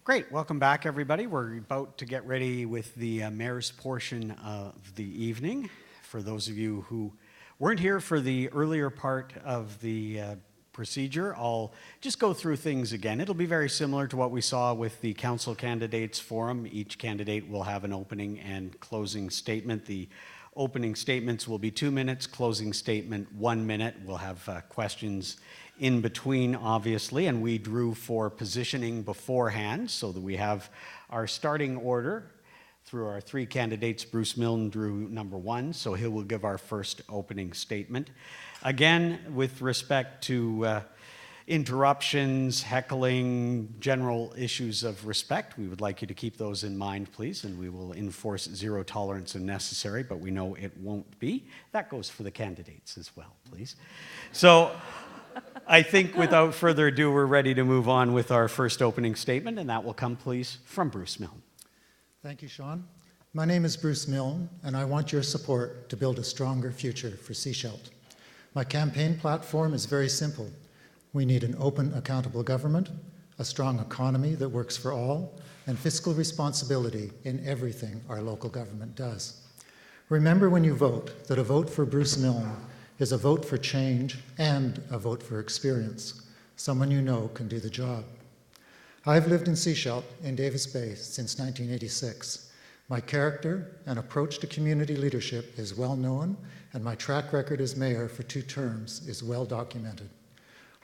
Great, welcome back everybody. We're about to get ready with the mayor's portion of the evening. For those of you who weren't here for the earlier part of the procedure, I'll just go through things again. It'll be very similar to what we saw with the council candidates forum. Each candidate will have an opening and closing statement. The opening statements will be 2 minutes, closing statement 1 minute. We'll have questions in between, obviously, and we drew for positioning beforehand so that we have our starting order through our 3 candidates. Bruce Milne drew number 1, so he will give our first opening statement. Again, with respect to interruptions, heckling, general issues of respect, we would like you to keep those in mind, please, and we will enforce zero tolerance if necessary, but we know it won't be. That goes for the candidates as well, please. So I think without further ado, we're ready to move on with our first opening statement, and that will come, please, from Bruce Milne. Thank you, Sean. My name is Bruce Milne, and I want your support to build a stronger future for Sechelt. My campaign platform is very simple. We need an open, accountable government, a strong economy that works for all, and fiscal responsibility in everything our local government does. Remember when you vote that a vote for Bruce Milne is a vote for change and a vote for experience. Someone you know can do the job. I've lived in Sechelt in Davis Bay since 1986. My character and approach to community leadership is well known, and my track record as mayor for 2 terms is well documented.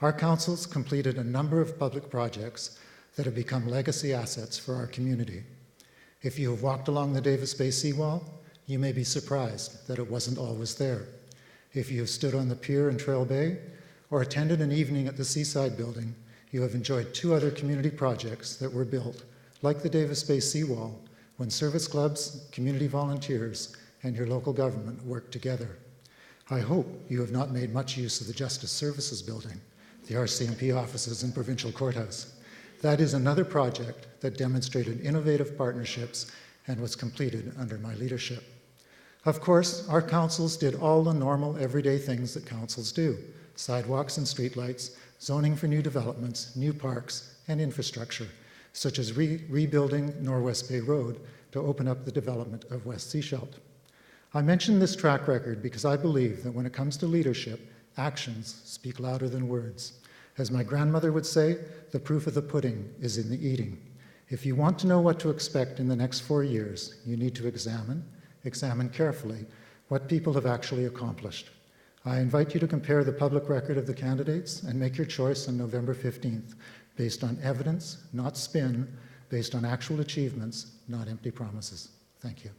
Our council's completed a number of public projects that have become legacy assets for our community. If you have walked along the Davis Bay seawall, you may be surprised that it wasn't always there. If you have stood on the pier in Trail Bay or attended an evening at the Seaside Building, you have enjoyed 2 other community projects that were built, like the Davis Bay seawall, when service clubs, community volunteers, and your local government worked together. I hope you have not made much use of the Justice Services Building, the RCMP offices and Provincial Courthouse. That is another project that demonstrated innovative partnerships and was completed under my leadership. Of course, our councils did all the normal everyday things that councils do: sidewalks and streetlights, zoning for new developments, new parks, and infrastructure, such as rebuilding Norwest Bay Road to open up the development of West Sechelt. I mention this track record because I believe that when it comes to leadership, actions speak louder than words. As my grandmother would say, the proof of the pudding is in the eating. If you want to know what to expect in the next 4 years, you need to examine carefully what people have actually accomplished. I invite you to compare the public record of the candidates and make your choice on November 15th, based on evidence, not spin, based on actual achievements, not empty promises. Thank you.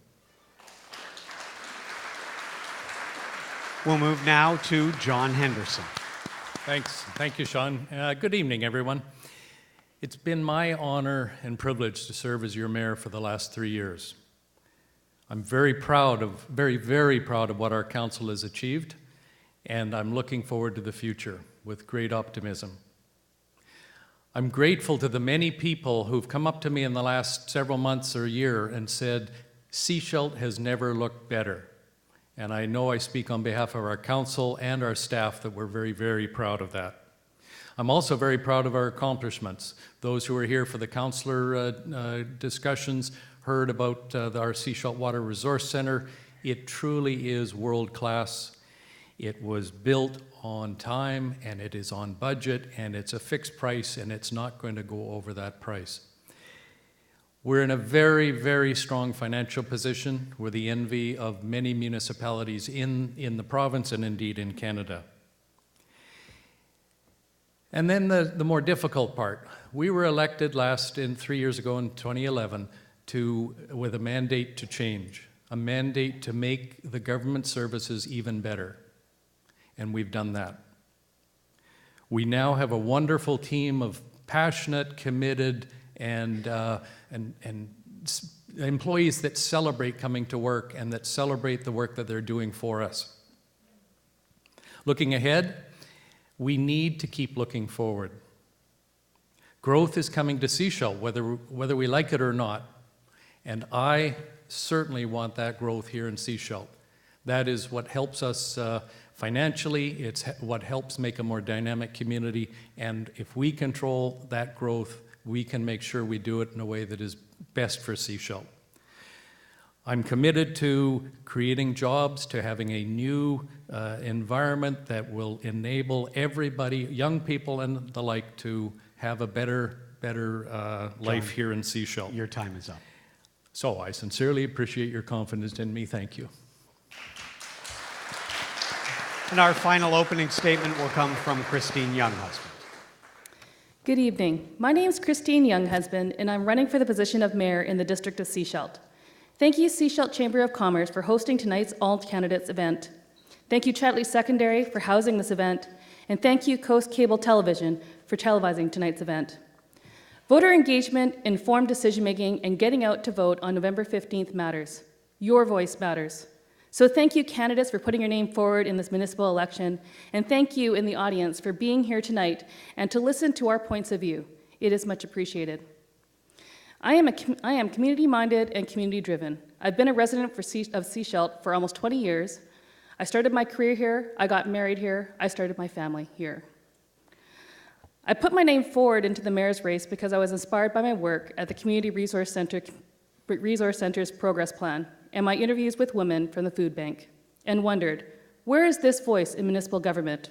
We'll move now to John Henderson. Thanks. Thank you, Sean. Good evening, everyone. It's been my honor and privilege to serve as your mayor for the last 3 years. I'm very proud of, very proud of what our council has achieved, and I'm looking forward to the future with great optimism. I'm grateful to the many people who've come up to me in the last several months or year and said, Sechelt has never looked better. And I know I speak on behalf of our council and our staff that we're very proud of that. I'm also very proud of our accomplishments. Those who were here for the councillor discussions heard about our Sechelt Water Resource Center. It truly is world-class. It was built on time, and it is on budget, and it's a fixed price, and it's not going to go over that price. We're in a very strong financial position. We're the envy of many municipalities in the province and indeed in Canada. And then the more difficult part. We were elected 3 years ago in 2011 with a mandate to change, a mandate to make the government services even better. And we've done that. We now have a wonderful team of passionate, committed, and employees that celebrate coming to work and that celebrate the work that they're doing for us. Looking ahead, we need to keep looking forward. Growth is coming to Sechelt, whether we like it or not. And I certainly want that growth here in Sechelt. That is what helps us financially. It's what helps make a more dynamic community. And if we control that growth, we can make sure we do it in a way that is best for Sechelt. I'm committed to creating jobs, to having a new environment that will enable everybody, young people and the like, to have a better life here in Sechelt. Your time is up. So I sincerely appreciate your confidence in me. Thank you. And our final opening statement will come from Christine Younghusband. Good evening. My name is Christine Younghusband, and I'm running for the position of mayor in the district of Sechelt. Thank you, Sechelt Chamber of Commerce, for hosting tonight's All Candidates event. Thank you, Chatley Secondary, for housing this event, and thank you, Coast Cable Television, for televising tonight's event. Voter engagement, informed decision-making, and getting out to vote on November 15th matters. Your voice matters. So thank you, candidates, for putting your name forward in this municipal election, and thank you in the audience for being here tonight and to listen to our points of view. It is much appreciated. I am community-minded and community-driven. I've been a resident of Sechelt for almost 20 years. I started my career here, I got married here, I started my family here. I put my name forward into the mayor's race because I was inspired by my work at the Community Resource Center's Progress Plan and my interviews with women from the food bank, and wondered, where is this voice in municipal government?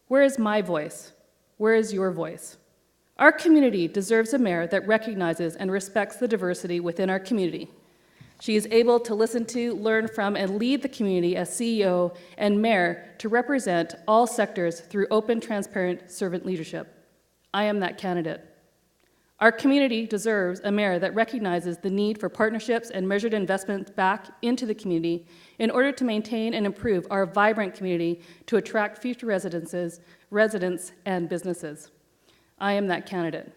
Where is my voice? Where is your voice? Our community deserves a mayor that recognizes and respects the diversity within our community. She is able to listen to, learn from, and lead the community as CEO and mayor to represent all sectors through open, transparent servant leadership. I am that candidate. Our community deserves a mayor that recognizes the need for partnerships and measured investments back into the community in order to maintain and improve our vibrant community to attract future residents, and businesses. I am that candidate.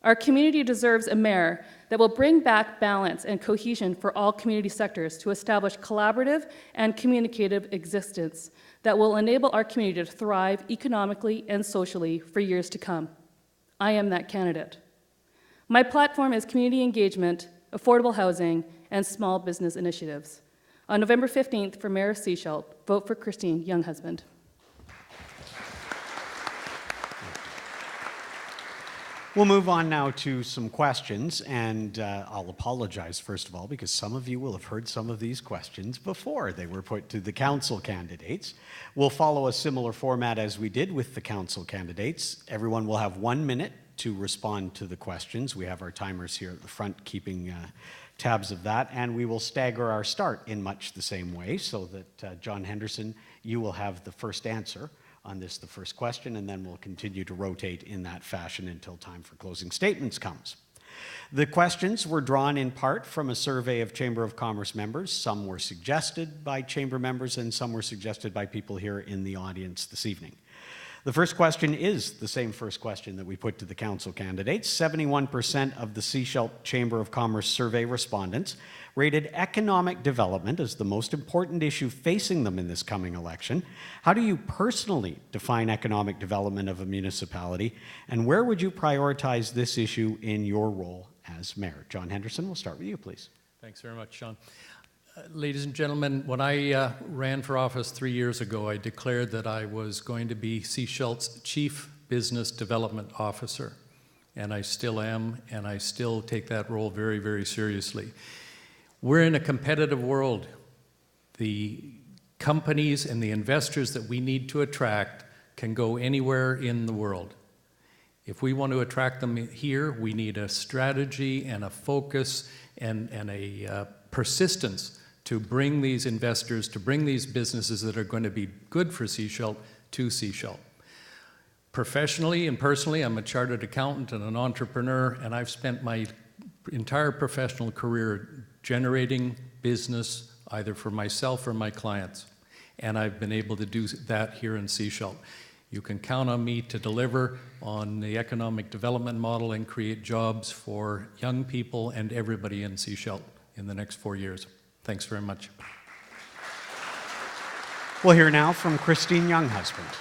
Our community deserves a mayor that will bring back balance and cohesion for all community sectors to establish collaborative and communicative existence that will enable our community to thrive economically and socially for years to come. I am that candidate. My platform is community engagement, affordable housing, and small business initiatives. On November 15th, for Mayor of Sechelt, vote for Christine Younghusband. We'll move on now to some questions, and I'll apologize, first of all, because some of you will have heard some of these questions before they were put to the council candidates. We'll follow a similar format as we did with the council candidates. Everyone will have 1 minute to respond to the questions. We have our timers here at the front keeping tabs of that, and we will stagger our start in much the same way so that John Henderson, you will have the first answer on this, the first question, and then we'll continue to rotate in that fashion until time for closing statements comes. The questions were drawn in part from a survey of Chamber of Commerce members. Some were suggested by Chamber members and some were suggested by people here in the audience this evening. The first question is the same first question that we put to the council candidates. 71% of the Sechelt Chamber of Commerce survey respondents rated economic development as the most important issue facing them in this coming election. How do you personally define economic development of a municipality, and where would you prioritize this issue in your role as mayor? John Henderson, we'll start with you, please. Thanks very much, Sean. Ladies and gentlemen, when I ran for office 3 years ago, I declared that I was going to be Sechelt's Chief Business Development Officer, and I still am, and I still take that role very, very seriously. We're in a competitive world. The companies and the investors that we need to attract can go anywhere in the world. If we want to attract them here, we need a strategy and a focus and a persistence to bring these investors, to bring these businesses that are going to be good for Sechelt to Sechelt. Professionally and personally, I'm a chartered accountant and an entrepreneur, and I've spent my entire professional career generating business either for myself or my clients. And I've been able to do that here in Sechelt. You can count on me to deliver on the economic development model and create jobs for young people and everybody in Sechelt in the next 4 years. Thanks very much. We'll hear now from Christine Younghusband.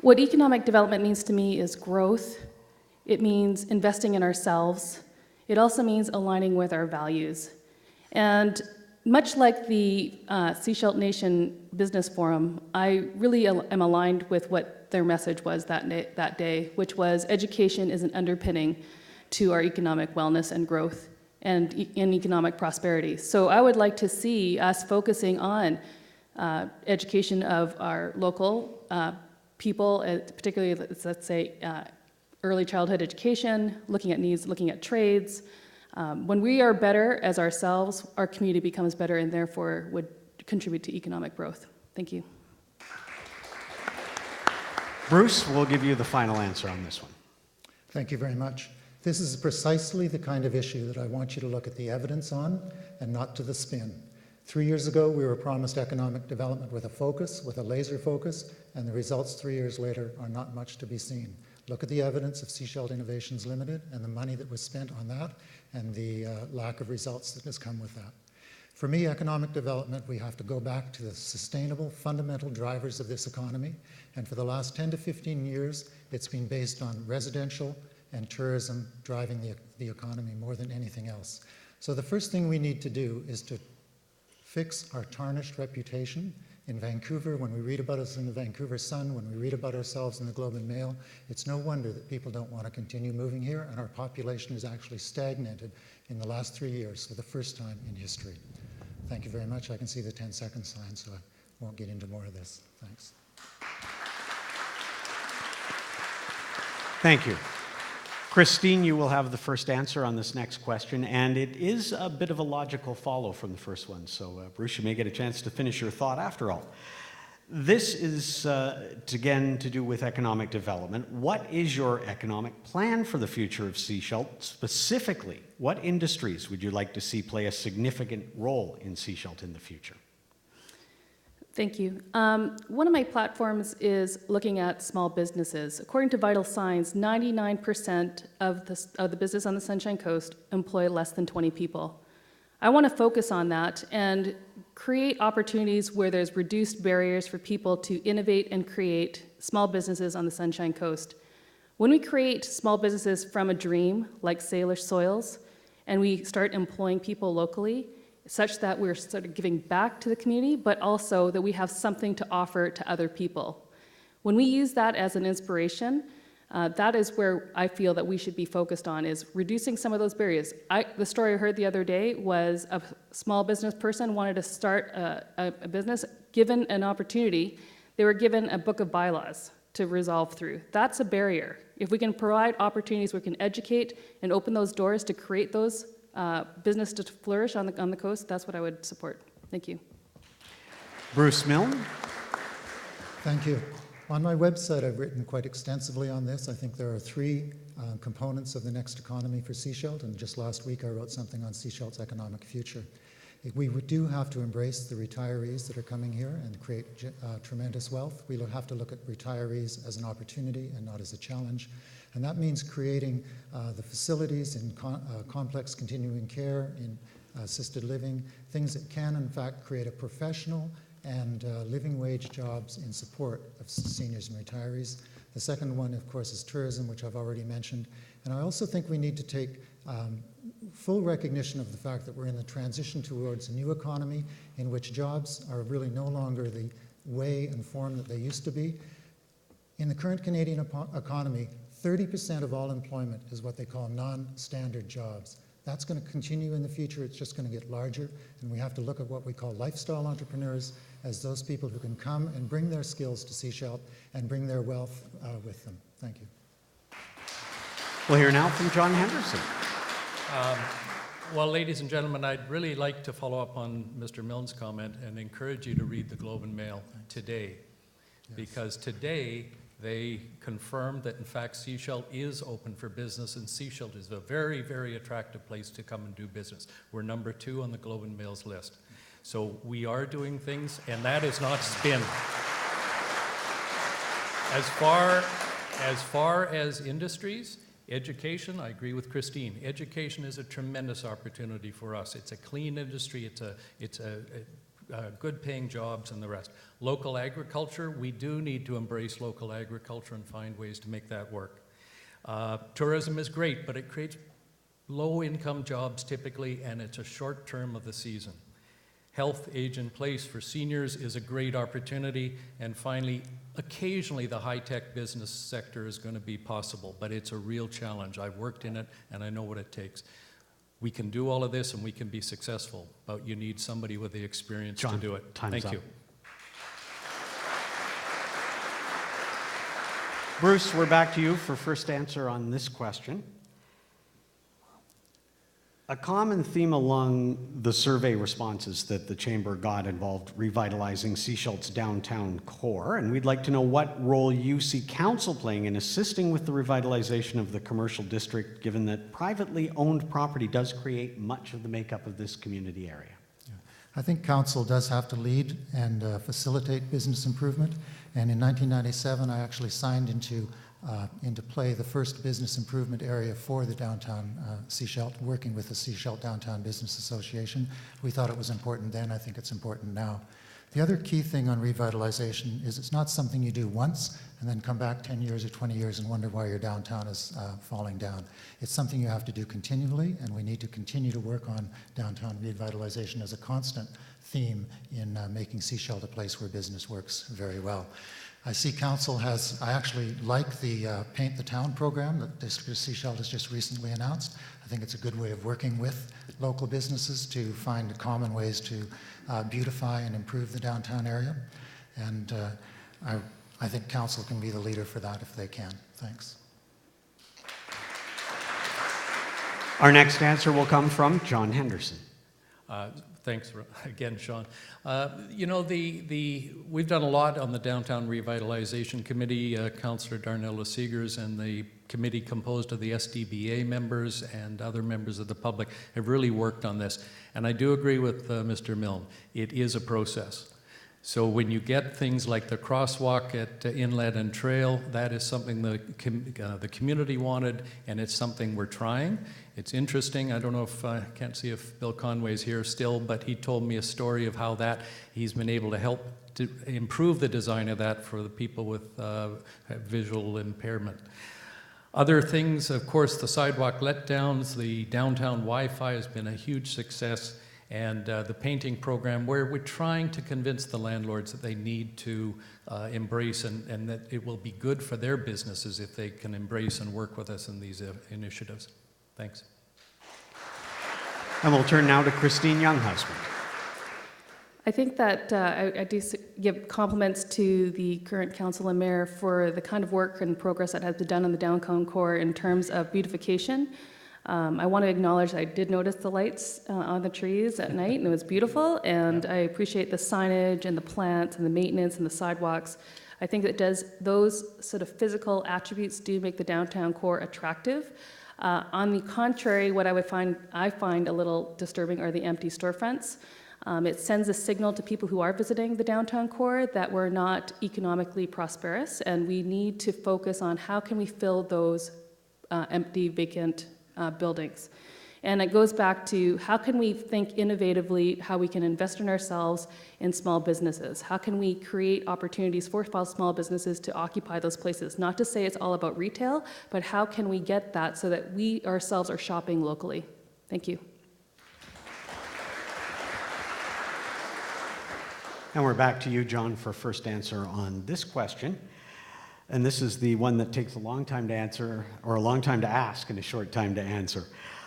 What economic development means to me is growth. It means investing in ourselves. It also means aligning with our values. And Much like the Sechelt Nation Business Forum, I really am aligned with what their message was that day, which was education is an underpinning to our economic wellness and growth and in economic prosperity. So I would like to see us focusing on education of our local people, particularly, let's say, early childhood education, looking at needs, looking at trades. When we are better as ourselves, our community becomes better and therefore would contribute to economic growth. Thank you. Bruce, we'll give you the final answer on this one. Thank you very much. This is precisely the kind of issue that I want you to look at the evidence on and not to the spin. 3 years ago, we were promised economic development with a focus, with a laser focus, and the results 3 years later are not much to be seen. Look at the evidence of Sechelt Innovations Limited and the money that was spent on that and the lack of results that has come with that. For me, economic development, we have to go back to the sustainable, fundamental drivers of this economy. And for the last 10 to 15 years, it's been based on residential and tourism driving the economy more than anything else. So the first thing we need to do is to fix our tarnished reputation. In Vancouver, when we read about us in the Vancouver Sun, when we read about ourselves in the Globe and Mail, it's no wonder that people don't want to continue moving here, and our population has actually stagnated in the last 3 years for the first time in history. Thank you very much. I can see the 10-second sign, so I won't get into more of this. Thanks. Thank you. Christine, you will have the first answer on this next question, and it is a bit of a logical follow from the first one. So, Bruce, you may get a chance to finish your thought after all. This is, again, to do with economic development. What is your economic plan for the future of Sechelt? Specifically, what industries would you like to see play a significant role in Sechelt in the future? Thank you. One of my platforms is looking at small businesses. According to Vital Signs, 99% of the business on the Sunshine Coast employ less than 20 people. I want to focus on that and create opportunities where there's reduced barriers for people to innovate and create small businesses on the Sunshine Coast. When we create small businesses from a dream, like Salish Soils, and we start employing people locally, such that we're sort of giving back to the community, but also that we have something to offer to other people. When we use that as an inspiration, that is where I feel that we should be focused on, is reducing some of those barriers. The story I heard the other day was a small business person wanted to start a business. Given an opportunity, they were given a book of bylaws to resolve through. That's a barrier. If we can provide opportunities where we can educate and open those doors to create those business to flourish on the coast, that's what I would support. Thank you. Bruce Milne. Thank you. On my website, I've written quite extensively on this. I think there are three components of the next economy for Sechelt, and just last week I wrote something on Sechelt's economic future. We do have to embrace the retirees that are coming here and create tremendous wealth. We'll have to look at retirees as an opportunity and not as a challenge. And that means creating the facilities in complex continuing care, in assisted living, things that can, in fact, create a professional and living wage jobs in support of seniors and retirees. The second one, of course, is tourism, which I've already mentioned. And I also think we need to take full recognition of the fact that we're in the transition towards a new economy in which jobs are really no longer the way and form that they used to be. In the current Canadian economy, 30% of all employment is what they call non-standard jobs. That's going to continue in the future. It's just going to get larger, and we have to look at what we call lifestyle entrepreneurs as those people who can come and bring their skills to Sechelt and bring their wealth with them. Thank you. We'll hear now from John Henderson. Well, ladies and gentlemen, I'd really like to follow up on Mr. Milne's comment and encourage you to read the Globe and Mail today, because today they confirmed that, in fact, Sechelt is open for business, and Sechelt is a very, very attractive place to come and do business. We're number 2 on the Globe and Mail's list. So we are doing things, and that is not spin. As far as industries, education, I agree with Christine. Education is a tremendous opportunity for us. It's a clean industry. It's a good paying jobs and the rest. Local agriculture, we do need to embrace local agriculture and find ways to make that work. Tourism is great, but it creates low income jobs typically, and it's a short term of the season. Health age in place for seniors is a great opportunity. And finally, occasionally the high-tech business sector is going to be possible, but it's a real challenge. I've worked in it and I know what it takes. We can do all of this and we can be successful, but you need somebody with the experience John, to do it. time's Thank up. you. Bruce, we're back to you for first answer on this question. A common theme along the survey responses that the Chamber got involved revitalizing Sechelt's downtown core, and we'd like to know what role you see Council playing in assisting with the revitalization of the commercial district, given that privately owned property does create much of the makeup of this community area. I think Council does have to lead and facilitate business improvement. And in 1997, I actually signed into play the first business improvement area for the downtown Sechelt, working with the Sechelt Downtown Business Association. We thought it was important then. I think it's important now. The other key thing on revitalization is it's not something you do once and then come back 10 years or 20 years and wonder why your downtown is falling down. It's something you have to do continually, and we need to continue to work on downtown revitalization as a constant theme in making Sechelt a place where business works very well. I see Council has, I actually like the Paint the Town program that District of Sechelt has just recently announced. I think it's a good way of working with local businesses to find common ways to beautify and improve the downtown area. And I think Council can be the leader for that if they can. Thanks. Our next answer will come from John Henderson. Thanks again, Sean. You know, we've done a lot on the Downtown Revitalization Committee. Councillor Darnella Seegers and the committee composed of the SDBA members and other members of the public have really worked on this. And I do agree with Mr. Milne. It is a process. So when you get things like the crosswalk at Inlet and Trail, that is something the community wanted, and it's something we're trying. It's interesting. I don't know if I can't see if Bill Conway's here still, but he told me a story of how he's been able to help to improve the design of that for the people with visual impairment. Other things, of course, the sidewalk letdowns, the downtown Wi-Fi has been a huge success. And the painting program, where we're trying to convince the landlords that they need to embrace and that it will be good for their businesses if they can embrace and work with us in these initiatives. Thanks. And we'll turn now to Christine Younghusband. I think that I do give compliments to the current council and mayor for the kind of work and progress that has been done on the downtown core in terms of beautification. I want to acknowledge I did notice the lights on the trees at night, and it was beautiful, and I appreciate the signage and the plants and the maintenance and the sidewalks. I think that those sort of physical attributes do make the downtown core attractive. On the contrary, what I find a little disturbing are the empty storefronts. It sends a signal to people who are visiting the downtown core that we're not economically prosperous, and we need to focus on how can we fill those empty, vacant buildings. And it goes back to how can we think innovatively, how we can invest in ourselves in small businesses? How can we create opportunities for small businesses to occupy those places? Not to say it's all about retail, but how can we get that so that we ourselves are shopping locally? Thank you. And we're back to you, John, for first answer on this question. And this is the one that takes a long time to answer, or a long time to ask and a short time to answer.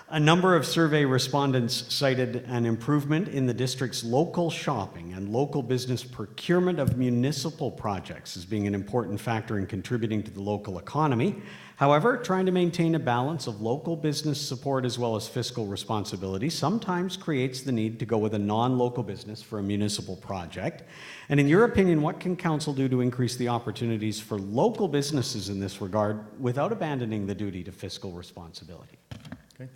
A number of survey respondents cited an improvement in the district's local shopping and local business procurement of municipal projects as being an important factor in contributing to the local economy. However, trying to maintain a balance of local business support as well as fiscal responsibility sometimes creates the need to go with a non-local business for a municipal project. And in your opinion, what can council do to increase the opportunities for local businesses in this regard without abandoning the duty to fiscal responsibility? Okay.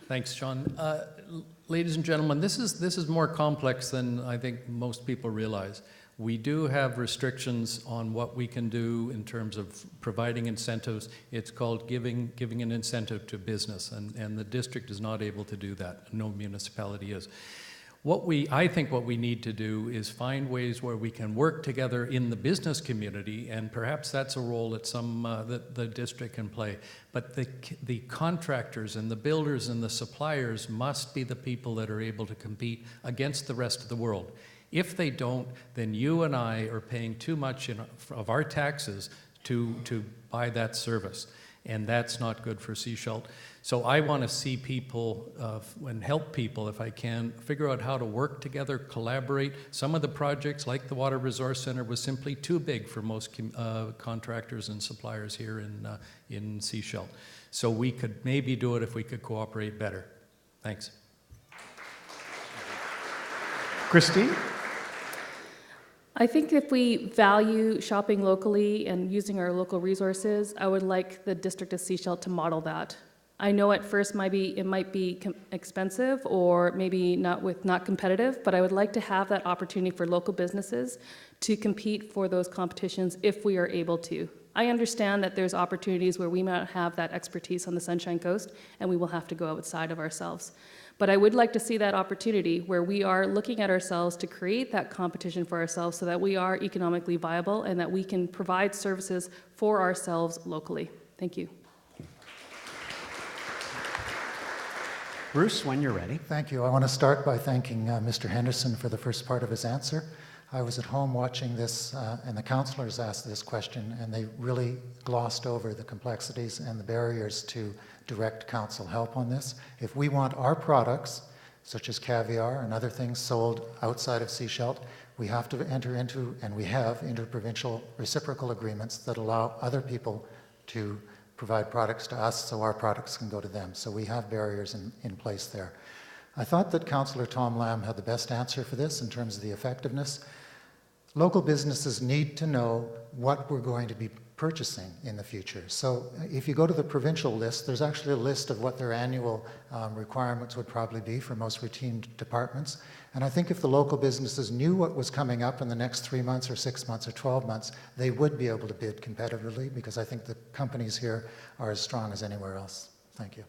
Thanks, Sean. Ladies and gentlemen, this is more complex than I think most people realize. We do have restrictions on what we can do in terms of providing incentives. It's called giving an incentive to business, and the district is not able to do that. No municipality is. I think what we need to do is find ways where we can work together in the business community, and perhaps that's a role that that the district can play. But the contractors and the builders and the suppliers must be the people that are able to compete against the rest of the world. If they don't, then you and I are paying too much of our taxes to buy that service, and that's not good for Sechelt. So I want to see people and help people, if I can, figure out how to work together, collaborate. Some of the projects, like the Water Resource Center, was simply too big for most contractors and suppliers here in Sechelt. So we could maybe do it if we could cooperate better. Thanks. Christine? I think if we value shopping locally and using our local resources, I would like the District of Sechelt to model that. I know at first it might be expensive or maybe not competitive, but I would like to have that opportunity for local businesses to compete for those competitions if we are able to. I understand that there's opportunities where we might not have that expertise on the Sunshine Coast and we will have to go outside of ourselves. But I would like to see that opportunity where we are looking at ourselves to create that competition for ourselves so that we are economically viable and that we can provide services for ourselves locally. Thank you. Bruce, when you're ready. Thank you. I want to start by thanking Mr. Henderson for the first part of his answer. I was at home watching this, and the councillors asked this question, and they really glossed over the complexities and the barriers to direct council help on this. If we want our products, such as caviar and other things sold outside of Sechelt, we have to enter into, and we have, interprovincial reciprocal agreements that allow other people to provide products to us so our products can go to them. So we have barriers in place there. I thought that Councillor Tom Lamb had the best answer for this in terms of the effectiveness. Local businesses need to know what we're going to be purchasing in the future. So if you go to the provincial list, there's actually a list of what their annual requirements would probably be for most routine departments. And I think if the local businesses knew what was coming up in the next 3 months or 6 months or 12 months, they would be able to bid competitively, because I think the companies here are as strong as anywhere else. Thank you.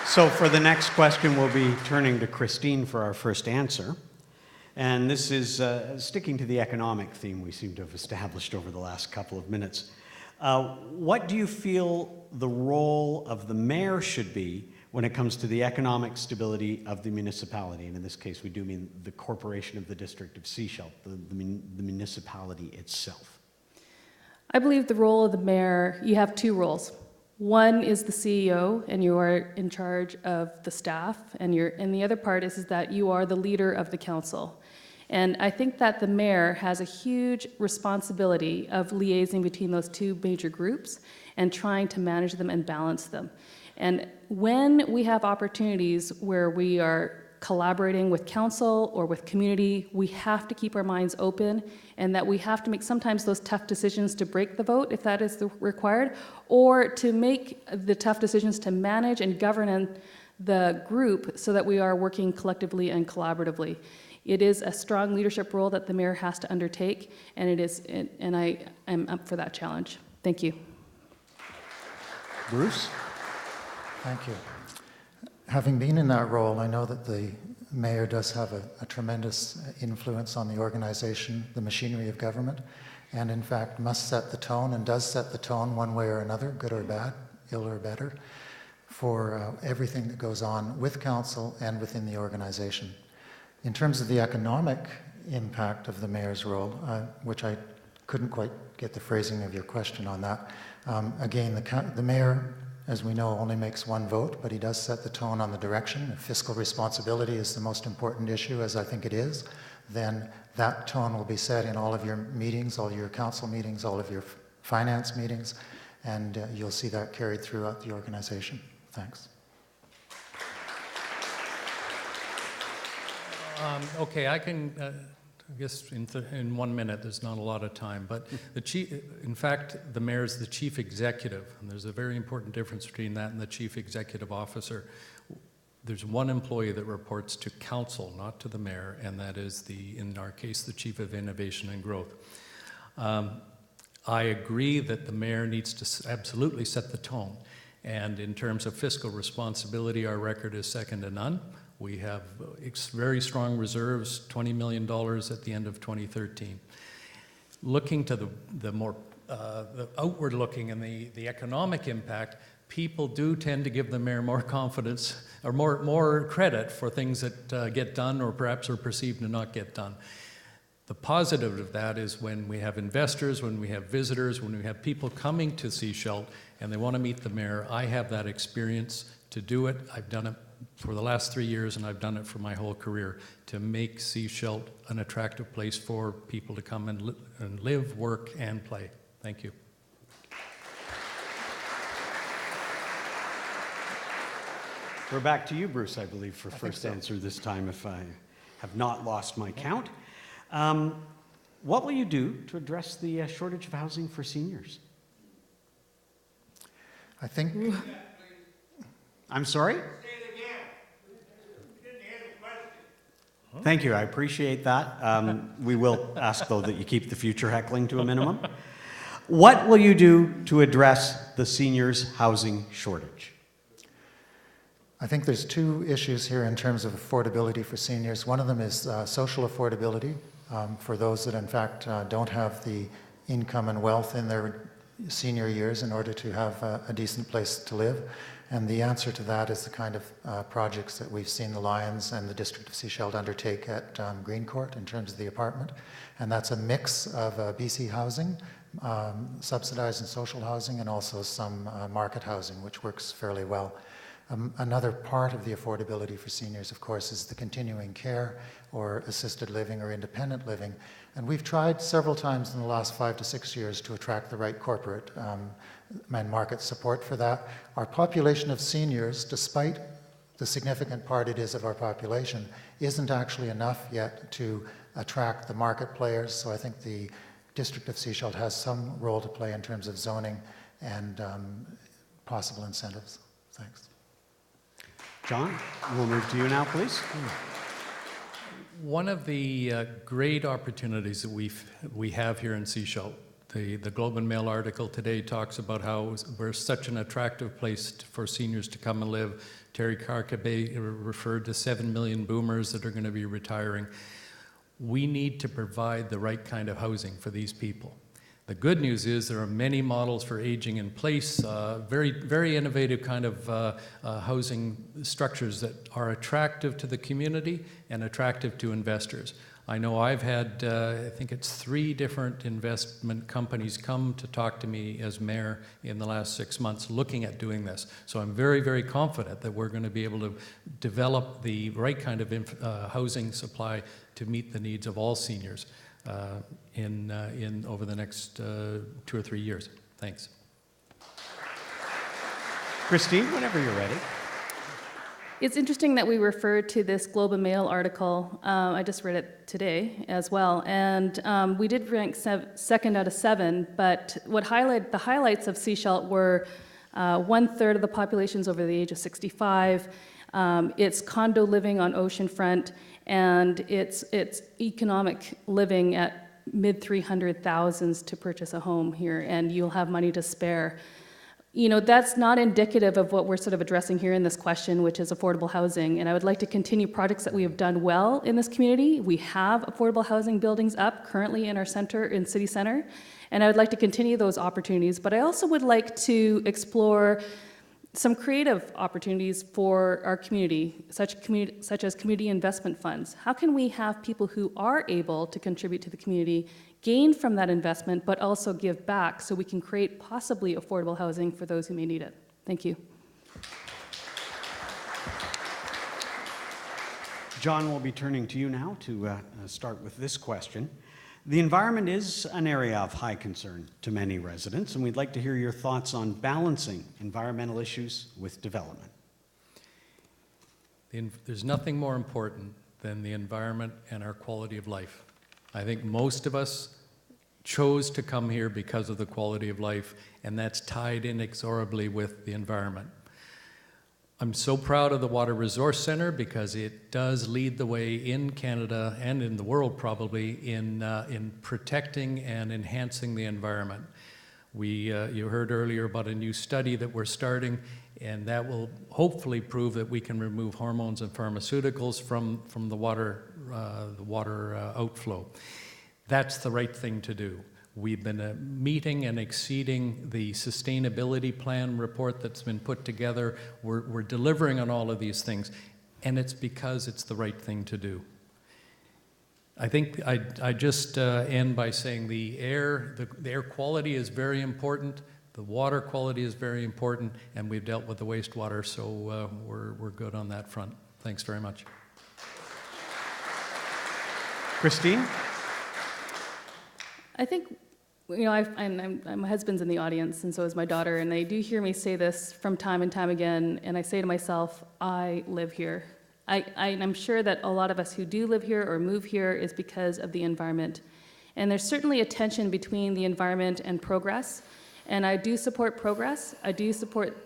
So for the next question, we'll be turning to Christine for our first answer. And this is sticking to the economic theme we seem to have established over the last couple of minutes. What do you feel the role of the mayor should be when it comes to the economic stability of the municipality? And in this case, we do mean the corporation of the District of Sechelt, the municipality itself. I believe the role of the mayor, you have two roles. One is the CEO, and you are in charge of the staff, and the other part is that you are the leader of the council. And I think that the mayor has a huge responsibility of liaising between those two major groups and trying to manage them and balance them. And when we have opportunities where we are collaborating with council or with community, we have to keep our minds open, and that we have to make sometimes those tough decisions to break the vote if that is required, or to make the tough decisions to manage and govern the group so that we are working collectively and collaboratively. It is a strong leadership role that the mayor has to undertake, and I am up for that challenge. Thank you. Bruce? Thank you. Having been in that role, I know that the mayor does have a tremendous influence on the organization, the machinery of government, and in fact must set the tone and does set the tone one way or another, good or bad, ill or better, for everything that goes on with council and within the organization. In terms of the economic impact of the mayor's role, which I couldn't quite get the phrasing of your question on that, again, the mayor, as we know, only makes one vote, but he does set the tone on the direction. If fiscal responsibility is the most important issue, as I think it is, then that tone will be set in all of your meetings, all your council meetings, all of your finance meetings, and you'll see that carried throughout the organization. Thanks. Okay, I can, I guess in 1 minute, there's not a lot of time, but in fact, the mayor is the chief executive, and there's a very important difference between that and the chief executive officer. There's one employee that reports to council, not to the mayor, and that is in our case, the chief of innovation and growth. I agree that the mayor needs to absolutely set the tone. And in terms of fiscal responsibility, our record is second to none. We have very strong reserves, $20 million at the end of 2013. Looking to the more the outward looking and the economic impact, people do tend to give the mayor more confidence or more credit for things that get done or perhaps are perceived to not get done. The positive of that is when we have investors, when we have visitors, when we have people coming to Sechelt and they want to meet the mayor, I have that experience to do it. I've done it for the last 3 years, and I've done it for my whole career, to make Sechelt an attractive place for people to come and live, work, and play. Thank you. We're back to you, Bruce, I believe, for first answer this time, if I have not lost my count. What will you do to address the shortage of housing for seniors? I think I'm sorry? Thank you, I appreciate that. We will ask, though, that you keep the future heckling to a minimum. What will you do to address the seniors' housing shortage? I think there's two issues here in terms of affordability for seniors. One of them is social affordability for those that, in fact, don't have the income and wealth in their senior years in order to have a decent place to live. And the answer to that is the kind of projects that we've seen the Lions and the District of Sechelt undertake at Green Court in terms of the apartment. And that's a mix of BC housing, subsidized and social housing, and also some market housing, which works fairly well. Another part of the affordability for seniors, of course, is the continuing care or assisted living or independent living. And we've tried several times in the last 5 to 6 years to attract the right corporate and market support for that. Our population of seniors, despite the significant part it is of our population, isn't actually enough yet to attract the market players. So I think the District of Sechelt has some role to play in terms of zoning and possible incentives. Thanks. John, we'll move to you now, please. One of the great opportunities that we have here in Sechelt, the Globe and Mail article today talks about how we're such an attractive place for seniors to come and live. Terry Carcabe referred to 7 million boomers that are going to be retiring. We need to provide the right kind of housing for these people. The good news is there are many models for aging in place, very, very innovative kind of housing structures that are attractive to the community and attractive to investors. I know I've had, I think it's 3 different investment companies come to talk to me as mayor in the last 6 months looking at doing this. So I'm very, very confident that we're going to be able to develop the right kind of housing supply to meet the needs of all seniors in over the next 2 or 3 years. Thanks. Christine, whenever you're ready. It's interesting that we refer to this Globe and Mail article. I just read it today as well, and we did rank second out of 7. But the highlights of Sechelt were 1/3 of the population's over the age of 65. It's condo living on oceanfront, and it's economic living at mid-300,000s to purchase a home here, and you'll have money to spare. You know, that's not indicative of what we're sort of addressing here in this question, which is affordable housing. And I would like to continue projects that we have done well in this community. We have affordable housing buildings up currently in our center, in City Center, and I would like to continue those opportunities. But I also would like to explore some creative opportunities for our community, such as community investment funds. How can we have people who are able to contribute to the community gain from that investment, but also give back so we can create possibly affordable housing for those who may need it? Thank you. John, we'll be turning to you now to start with this question. The environment is an area of high concern to many residents, and we'd like to hear your thoughts on balancing environmental issues with development. There's nothing more important than the environment and our quality of life. I think most of us chose to come here because of the quality of life, and that's tied inexorably with the environment. I'm so proud of the Water Resource Centre because it does lead the way in Canada and in the world probably in protecting and enhancing the environment. You heard earlier about a new study that we're starting, and that will hopefully prove that we can remove hormones and pharmaceuticals from the water outflow. That's the right thing to do. We've been meeting and exceeding the sustainability plan report that's been put together. We're delivering on all of these things, and it's because it's the right thing to do. I think I just end by saying the air quality is very important, the water quality is very important, and we've dealt with the wastewater, so we're good on that front. Thanks very much. Christine? I think, my husband's in the audience, and so is my daughter, and they do hear me say this from time and time again, and I say to myself, I live here. I'm sure that a lot of us who do live here or move here is because of the environment. And there's certainly a tension between the environment and progress, and I do support progress. I do support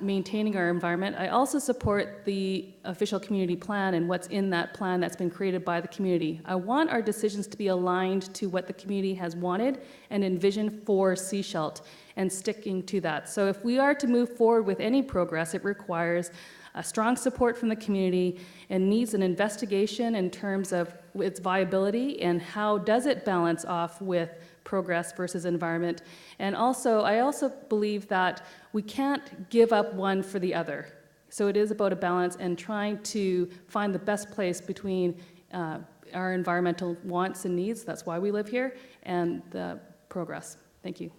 maintaining our environment. I also support the official community plan and what's in that plan that's been created by the community. I want our decisions to be aligned to what the community has wanted and envisioned for Sechelt and sticking to that. So if we are to move forward with any progress, it requires a strong support from the community and needs an investigation in terms of its viability and how does it balance off with progress versus environment. And also, I also believe that we can't give up one for the other. So it is about a balance and trying to find the best place between our environmental wants and needs, that's why we live here, and the progress. Thank you.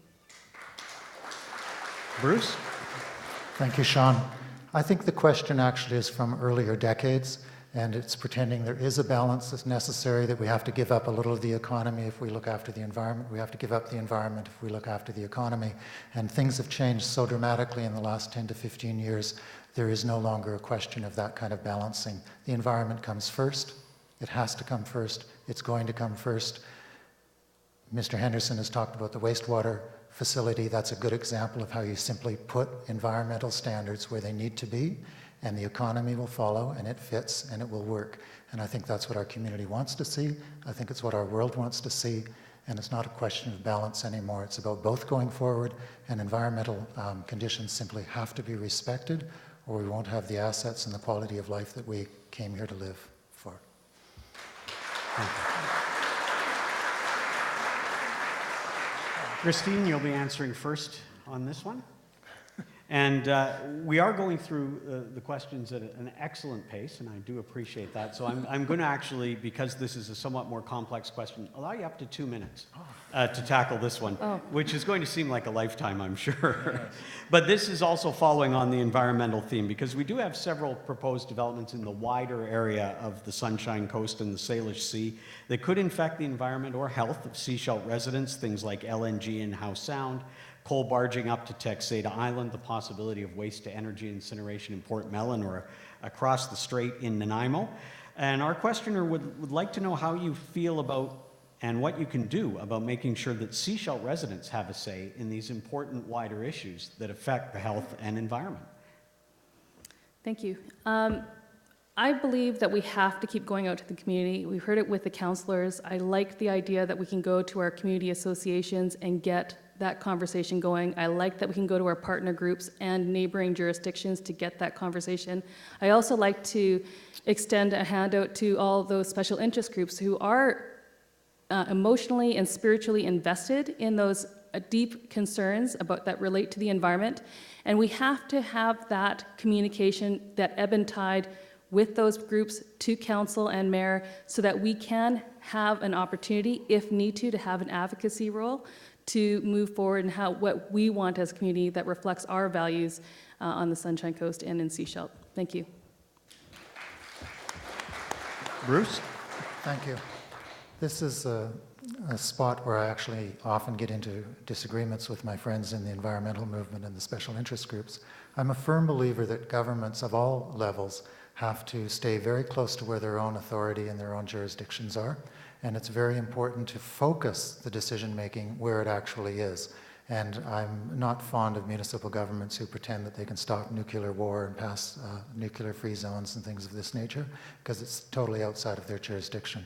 Bruce? Thank you, Sean. I think the question actually is from earlier decades, and it's pretending there is a balance that's necessary, that we have to give up a little of the economy if we look after the environment. We have to give up the environment if we look after the economy. And things have changed so dramatically in the last 10 to 15 years, there is no longer a question of that kind of balancing. The environment comes first. It has to come first. It's going to come first. Mr. Henderson has talked about the wastewater facility. That's a good example of how you simply put environmental standards where they need to be, and the economy will follow, and it fits, and it will work. And I think that's what our community wants to see. I think it's what our world wants to see, and it's not a question of balance anymore. It's about both going forward, and environmental conditions simply have to be respected, or we won't have the assets and the quality of life that we came here to live for. Thank you. Christine, you'll be answering first on this one. And we are going through the questions at an excellent pace, and I do appreciate that. So I'm going to actually, because this is a somewhat more complex question, allow you up to 2 minutes to tackle this one, which is going to seem like a lifetime, I'm sure. But this is also following on the environmental theme, because we do have several proposed developments in the wider area of the Sunshine Coast and the Salish Sea that could infect the environment or health of Sechelt residents, things like LNG in Howe Sound, coal barging up to Texada Island, the possibility of waste-to-energy incineration in Port Mellon or across the strait in Nanaimo. And our questioner would like to know how you feel about and what you can do about making sure that Sechelt residents have a say in these important wider issues that affect the health and environment. Thank you. I believe that we have to keep going out to the community. We've heard it with the councillors. I like the idea that we can go to our community associations and get that conversation going. I like that we can go to our partner groups and neighboring jurisdictions to get that conversation. I also like to extend a hand out to all those special interest groups who are emotionally and spiritually invested in those deep concerns that relate to the environment. And we have to have that communication, that ebb and tide with those groups to council and mayor so that we can have an opportunity, if need to have an advocacy role to move forward and what we want as a community that reflects our values on the Sunshine Coast and in Sechelt. Thank you. Bruce? Thank you. This is a spot where I actually often get into disagreements with my friends in the environmental movement and the special interest groups. I'm a firm believer that governments of all levels have to stay very close to where their own authority and their own jurisdictions are. And it's very important to focus the decision-making where it actually is. And I'm not fond of municipal governments who pretend that they can stop nuclear war and pass nuclear-free zones and things of this nature, because it's totally outside of their jurisdiction.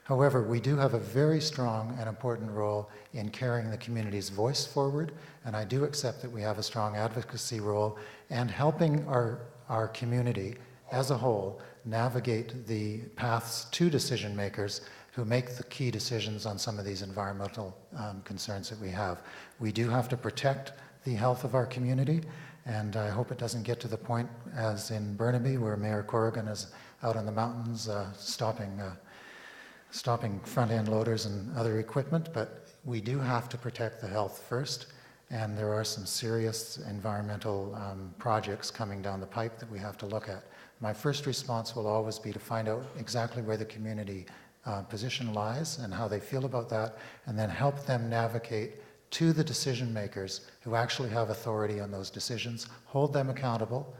However, we do have a very strong and important role in carrying the community's voice forward, and I do accept that we have a strong advocacy role and helping our community as a whole navigate the paths to decision makers who make the key decisions on some of these environmental concerns that we have. We do have to protect the health of our community, and I hope it doesn't get to the point as in Burnaby where Mayor Corrigan is out on the mountains stopping front-end loaders and other equipment, but we do have to protect the health first, and there are some serious environmental projects coming down the pipe that we have to look at. My first response will always be to find out exactly where the community position lies and how they feel about that, and then help them navigate to the decision makers who actually have authority on those decisions, hold them accountable,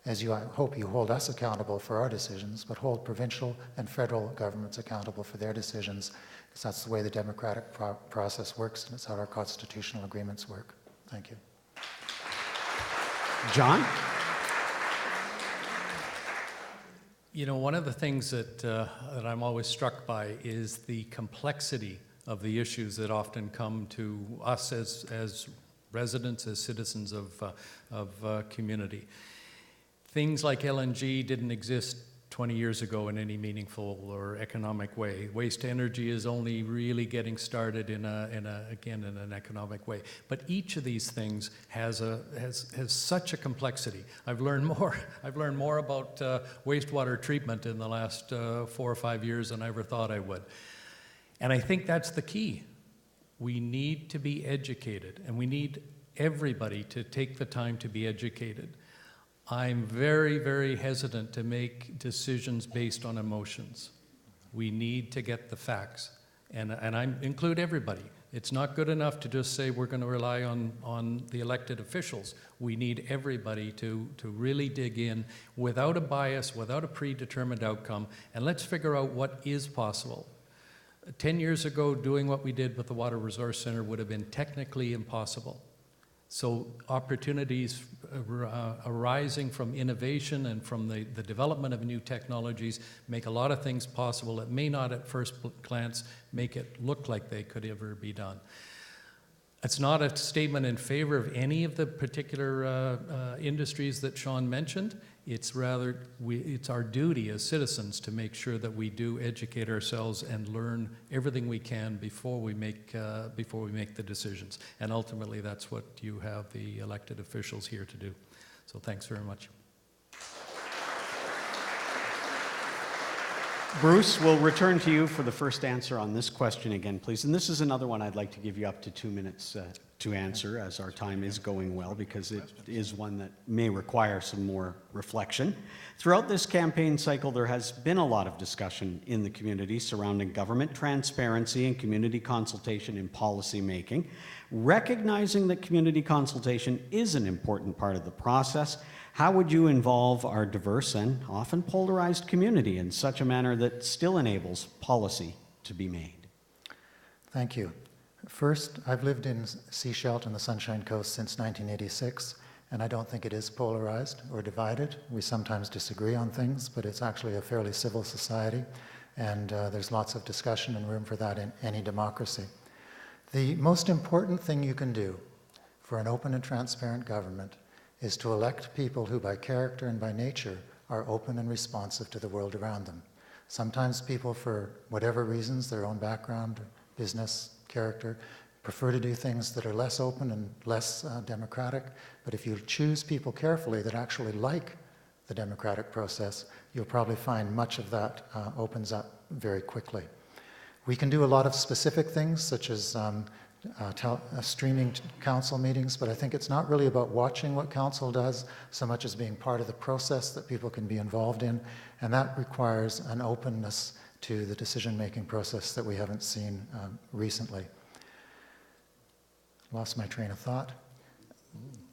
as I hope you hold us accountable for our decisions, but hold provincial and federal governments accountable for their decisions, because that's the way the democratic process works, and it's how our constitutional agreements work. Thank you. John? You know, one of the things that I'm always struck by is the complexity of the issues that often come to us as residents, as citizens of community. Things like LNG didn't exist 20 years ago in any meaningful or economic way. Waste energy is only really getting started in an economic way. But each of these things has such a complexity. I've learned more about wastewater treatment in the last 4 or 5 years than I ever thought I would. And I think that's the key. We need to be educated, and we need everybody to take the time to be educated. I'm very, very hesitant to make decisions based on emotions. We need to get the facts, and I include everybody. It's not good enough to just say we're going to rely on the elected officials. We need everybody to really dig in without a bias, without a predetermined outcome, and let's figure out what is possible. 10 years ago, doing what we did with the Water Resource Center would have been technically impossible. So opportunities arising from innovation and from the development of new technologies make a lot of things possible that may not at first glance make it look like they could ever be done. It's not a statement in favor of any of the particular industries that Sean mentioned. It's rather, it's our duty as citizens to make sure that we do educate ourselves and learn everything we can before we make the decisions. And ultimately, that's what you have the elected officials here to do. So thanks very much. Bruce, we'll return to you for the first answer on this question again, please. And this is another one I'd like to give you up to 2 minutes to answer, as our time is going well, because it is one that may require some more reflection. Throughout this campaign cycle, there has been a lot of discussion in the community surrounding government transparency and community consultation in policy making. Recognizing that community consultation is an important part of the process, how would you involve our diverse and often polarized community in such a manner that still enables policy to be made? Thank you. First, I've lived in Sechelt and the Sunshine Coast since 1986, and I don't think it is polarized or divided. We sometimes disagree on things, but it's actually a fairly civil society, and there's lots of discussion and room for that in any democracy. The most important thing you can do for an open and transparent government is to elect people who by character and by nature are open and responsive to the world around them. Sometimes people, for whatever reasons, their own background, business, character, prefer to do things that are less open and less democratic, but if you choose people carefully that actually like the democratic process, you'll probably find much of that opens up very quickly. We can do a lot of specific things, such as streaming council meetings, but I think it's not really about watching what council does so much as being part of the process that people can be involved in, and that requires an openness to the decision-making process that we haven't seen recently. Lost my train of thought.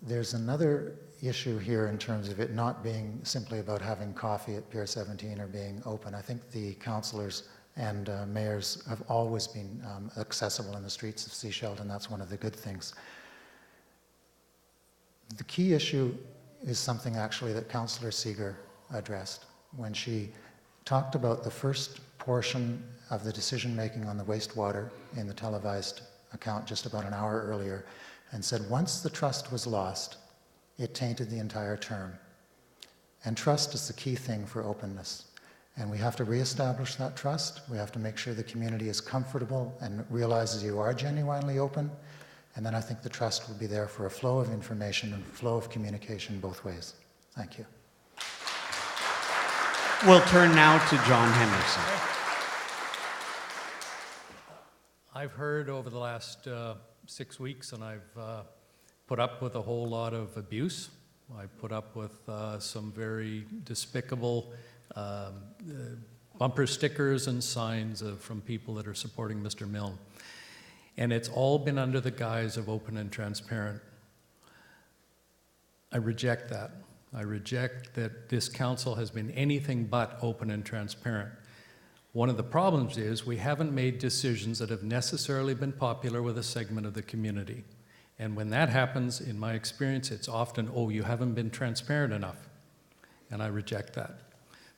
There's another issue here in terms of it not being simply about having coffee at Pier 17 or being open. I think the councillors and mayors have always been accessible in the streets of Sechelt, and that's one of the good things. The key issue is something actually that Councillor Seeger addressed when she talked about the first portion of the decision-making on the wastewater in the televised account just about an hour earlier and said once the trust was lost, it tainted the entire term. And trust is the key thing for openness. And we have to reestablish that trust. We have to make sure the community is comfortable and realizes you are genuinely open. And then I think the trust will be there for a flow of information and flow of communication both ways. Thank you. We'll turn now to John Henderson. I've heard over the last 6 weeks, and I've put up with a whole lot of abuse. I put up with some very despicable bumper stickers and signs from people that are supporting Mr. Milne. And it's all been under the guise of open and transparent. I reject that. I reject that this council has been anything but open and transparent. One of the problems is we haven't made decisions that have necessarily been popular with a segment of the community. And when that happens, in my experience, it's often, oh, you haven't been transparent enough. And I reject that.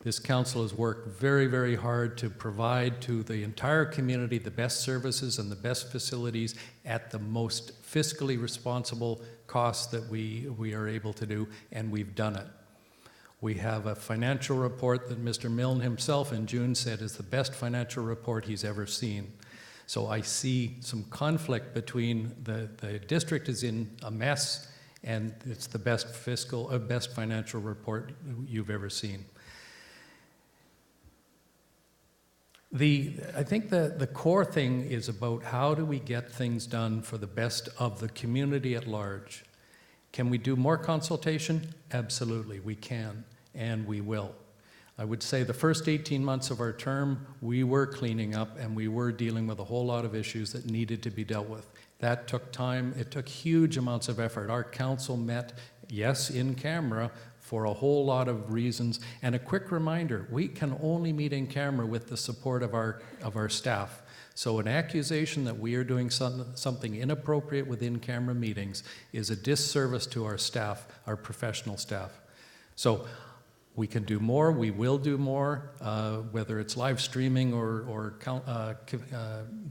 This council has worked very, very hard to provide to the entire community the best services and the best facilities at the most fiscally responsible costs that we are able to do, and we've done it. We have a financial report that Mr. Milne himself in June said is the best financial report he's ever seen. So I see some conflict between the district is in a mess and it's the best best financial report you've ever seen. I think the core thing is about how do we get things done for the best of the community at large. Can we do more consultation? Absolutely, we can, and we will. I would say the first 18 months of our term, we were cleaning up and we were dealing with a whole lot of issues that needed to be dealt with. That took time, it took huge amounts of effort. Our council met, yes, in camera, for a whole lot of reasons. And a quick reminder, we can only meet in camera with the support of our staff. So an accusation that we are doing something inappropriate with in-camera meetings is a disservice to our staff, our professional staff. So we can do more, we will do more, whether it's live streaming or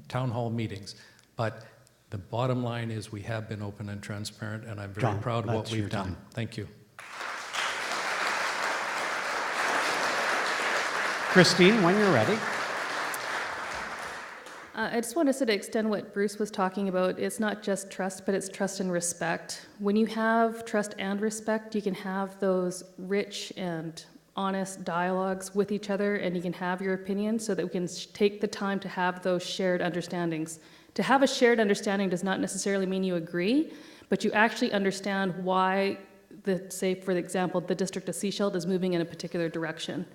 town hall meetings. But the bottom line is we have been open and transparent, and I'm very proud of what we've done. Thank you. Christine, when you're ready. I just want to extend what Bruce was talking about. It's not just trust, but it's trust and respect. When you have trust and respect, you can have those rich and honest dialogues with each other, and you can have your opinions so that we can take the time to have those shared understandings. To have a shared understanding does not necessarily mean you agree, but you actually understand why, say for example, the district of Sechelt is moving in a particular direction.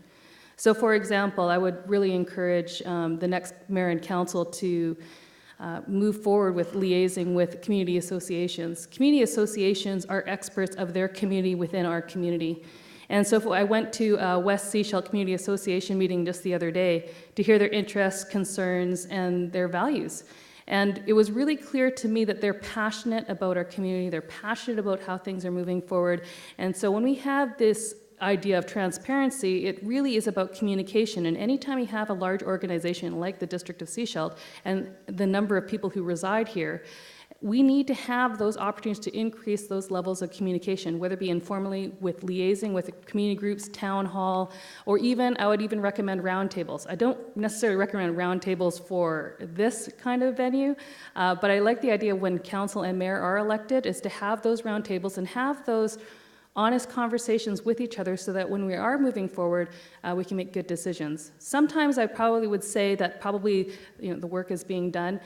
So for example, I would really encourage the next mayor and council to move forward with liaising with community associations. Community associations are experts of their community within our community. And so I went to West Sechelt Community Association meeting just the other day to hear their interests, concerns, and their values. And it was really clear to me that they're passionate about our community, they're passionate about how things are moving forward. And so when we have this idea of transparency, it really is about communication. And anytime you have a large organization like the District of Sechelt and the number of people who reside here, we need to have those opportunities to increase those levels of communication, whether it be informally with liaising with community groups, town hall, or even, I would even recommend roundtables. I don't necessarily recommend roundtables for this kind of venue, but I like the idea when council and mayor are elected is to have those roundtables and have those honest conversations with each other so that when we are moving forward, we can make good decisions. Sometimes I probably would say that probably the work is being done.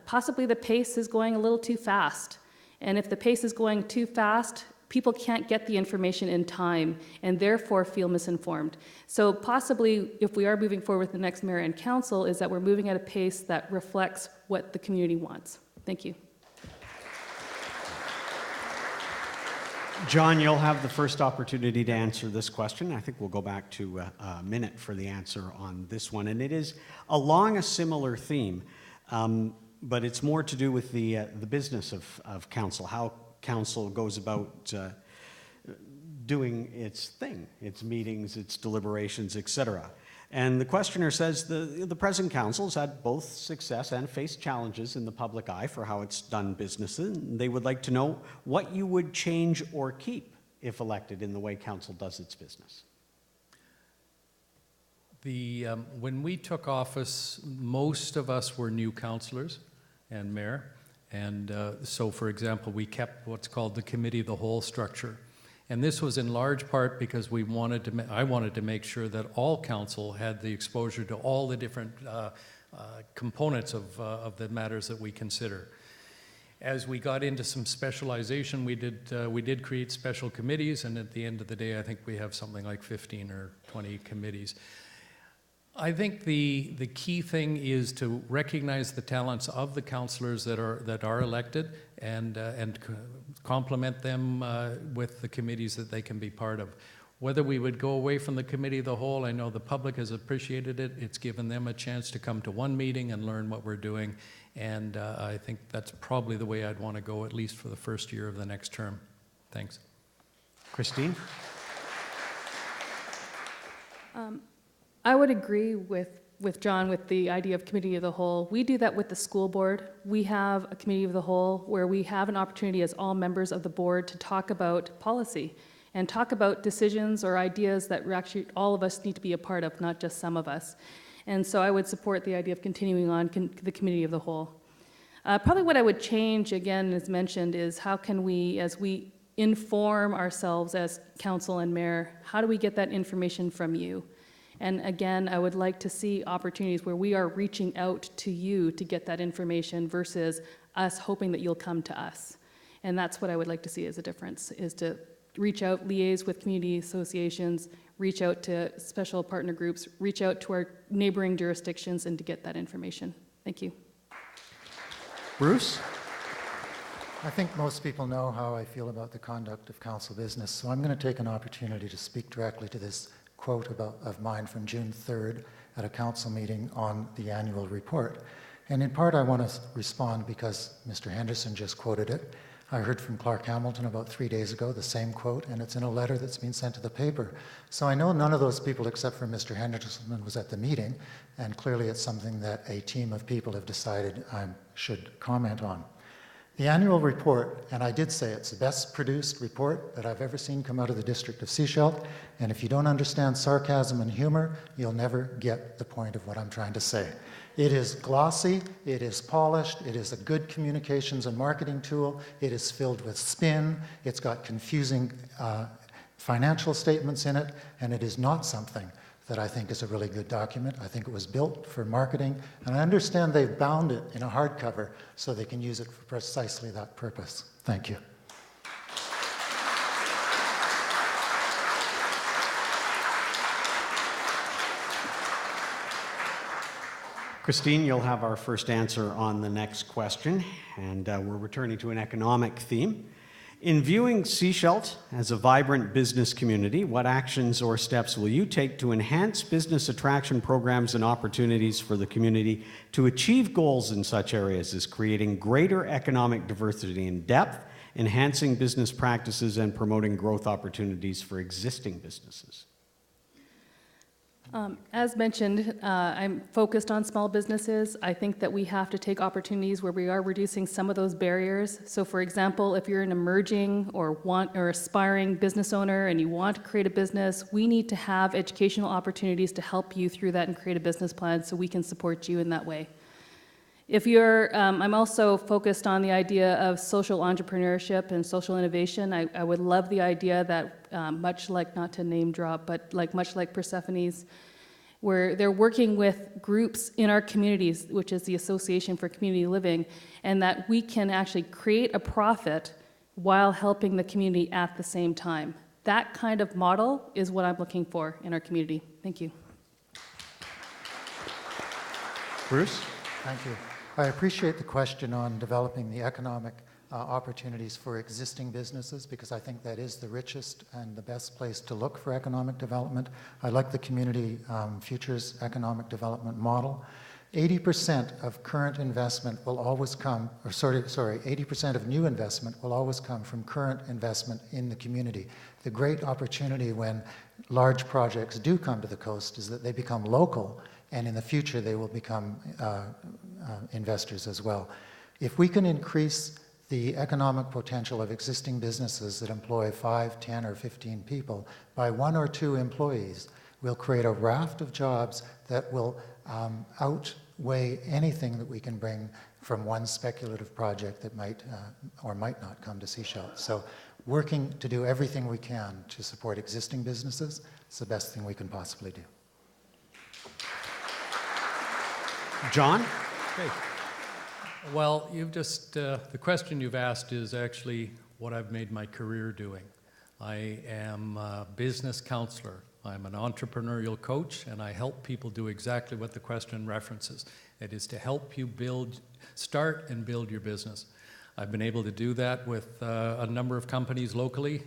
Possibly the pace is going a little too fast. And if the pace is going too fast, people can't get the information in time and therefore feel misinformed. So possibly if we are moving forward with the next mayor and council is that we're moving at a pace that reflects what the community wants. Thank you. John, you'll have the first opportunity to answer this question. I think we'll go back to a minute for the answer on this one. And it is along a similar theme, but it's more to do with the business of council, how council goes about doing its thing, its meetings, its deliberations, etc. And the questioner says the present council has had both success and faced challenges in the public eye for how it's done business. And they would like to know what you would change or keep if elected in the way council does its business. When we took office, most of us were new councillors and mayor. And so, for example, we kept what's called the Committee of the Whole structure. And this was in large part because I wanted to make sure that all council had the exposure to all the different components of the matters that we consider. As we got into some specialization, we did create special committees, and at the end of the day, I think we have something like 15 or 20 committees. I think the key thing is to recognize the talents of the councillors that are elected and complement them with the committees that they can be part of. Whether we would go away from the Committee of the Whole, I know the public has appreciated it. It's given them a chance to come to one meeting and learn what we're doing, and I think that's probably the way I'd want to go, at least for the first year of the next term. Thanks. Christine? I would agree with John with the idea of Committee of the Whole. We do that with the school board. We have a Committee of the Whole where we have an opportunity as all members of the board to talk about policy and talk about decisions or ideas that actually all of us need to be a part of, not just some of us. And so I would support the idea of continuing on the Committee of the Whole. Probably what I would change, again, as mentioned, is how can we, as we inform ourselves as council and mayor, how do we get that information from you? And again, I would like to see opportunities where we are reaching out to you to get that information versus us hoping that you'll come to us. And that's what I would like to see as a difference, is to reach out, liaise with community associations, reach out to special partner groups, reach out to our neighboring jurisdictions and to get that information. Thank you. Bruce? I think most people know how I feel about the conduct of council business, so I'm going to take an opportunity to speak directly to this quote of mine from June 3rd at a council meeting on the annual report. And in part, I want to respond because Mr. Henderson just quoted it. I heard from Clark Hamilton about 3 days ago, the same quote, and it's in a letter that's been sent to the paper. So I know none of those people except for Mr. Henderson was at the meeting, and clearly it's something that a team of people have decided I should comment on. The annual report, and I did say it's the best produced report that I've ever seen come out of the District of Sechelt, and if you don't understand sarcasm and humor, you'll never get the point of what I'm trying to say. It is glossy, it is polished, it is a good communications and marketing tool, it is filled with spin, it's got confusing financial statements in it, and it is not something that I think is a really good document. I think it was built for marketing, and I understand they've bound it in a hardcover so they can use it for precisely that purpose. Thank you. Christine, you'll have our first answer on the next question, and we're returning to an economic theme. In viewing Sechelt as a vibrant business community, what actions or steps will you take to enhance business attraction programs and opportunities for the community to achieve goals in such areas as creating greater economic diversity and depth, enhancing business practices, and promoting growth opportunities for existing businesses? As mentioned, I'm focused on small businesses. I think that we have to take opportunities where we are reducing some of those barriers. So for example, if you're an emerging or aspiring business owner and you want to create a business, we need to have educational opportunities to help you through that and create a business plan so we can support you in that way. If you're, I'm also focused on the idea of social entrepreneurship and social innovation. I would love the idea that much like, not to name drop, but much like Persephone's, where they're working with groups in our communities, which is the Association for Community Living, and that we can actually create a profit while helping the community at the same time. That kind of model is what I'm looking for in our community. Thank you. Bruce? Thank you. I appreciate the question on developing the economic opportunities for existing businesses, because I think that is the richest and the best place to look for economic development. I like the Community Futures Economic Development Model. 80% of current investment will always come, 80% of new investment will always come from current investment in the community. The great opportunity when large projects do come to the coast is that they become local, and in the future they will become investors as well. If we can increase the economic potential of existing businesses that employ 5, 10, or 15 people by 1 or 2 employees, we'll create a raft of jobs that will outweigh anything that we can bring from one speculative project that might or might not come to Sechelt. So working to do everything we can to support existing businesses is the best thing we can possibly do. John? Okay. Well, you've just, the question you've asked is actually what I've made my career doing. I am a business counselor. I'm an entrepreneurial coach, and I help people do exactly what the question references. It is to help you start and build your business. I've been able to do that with a number of companies locally.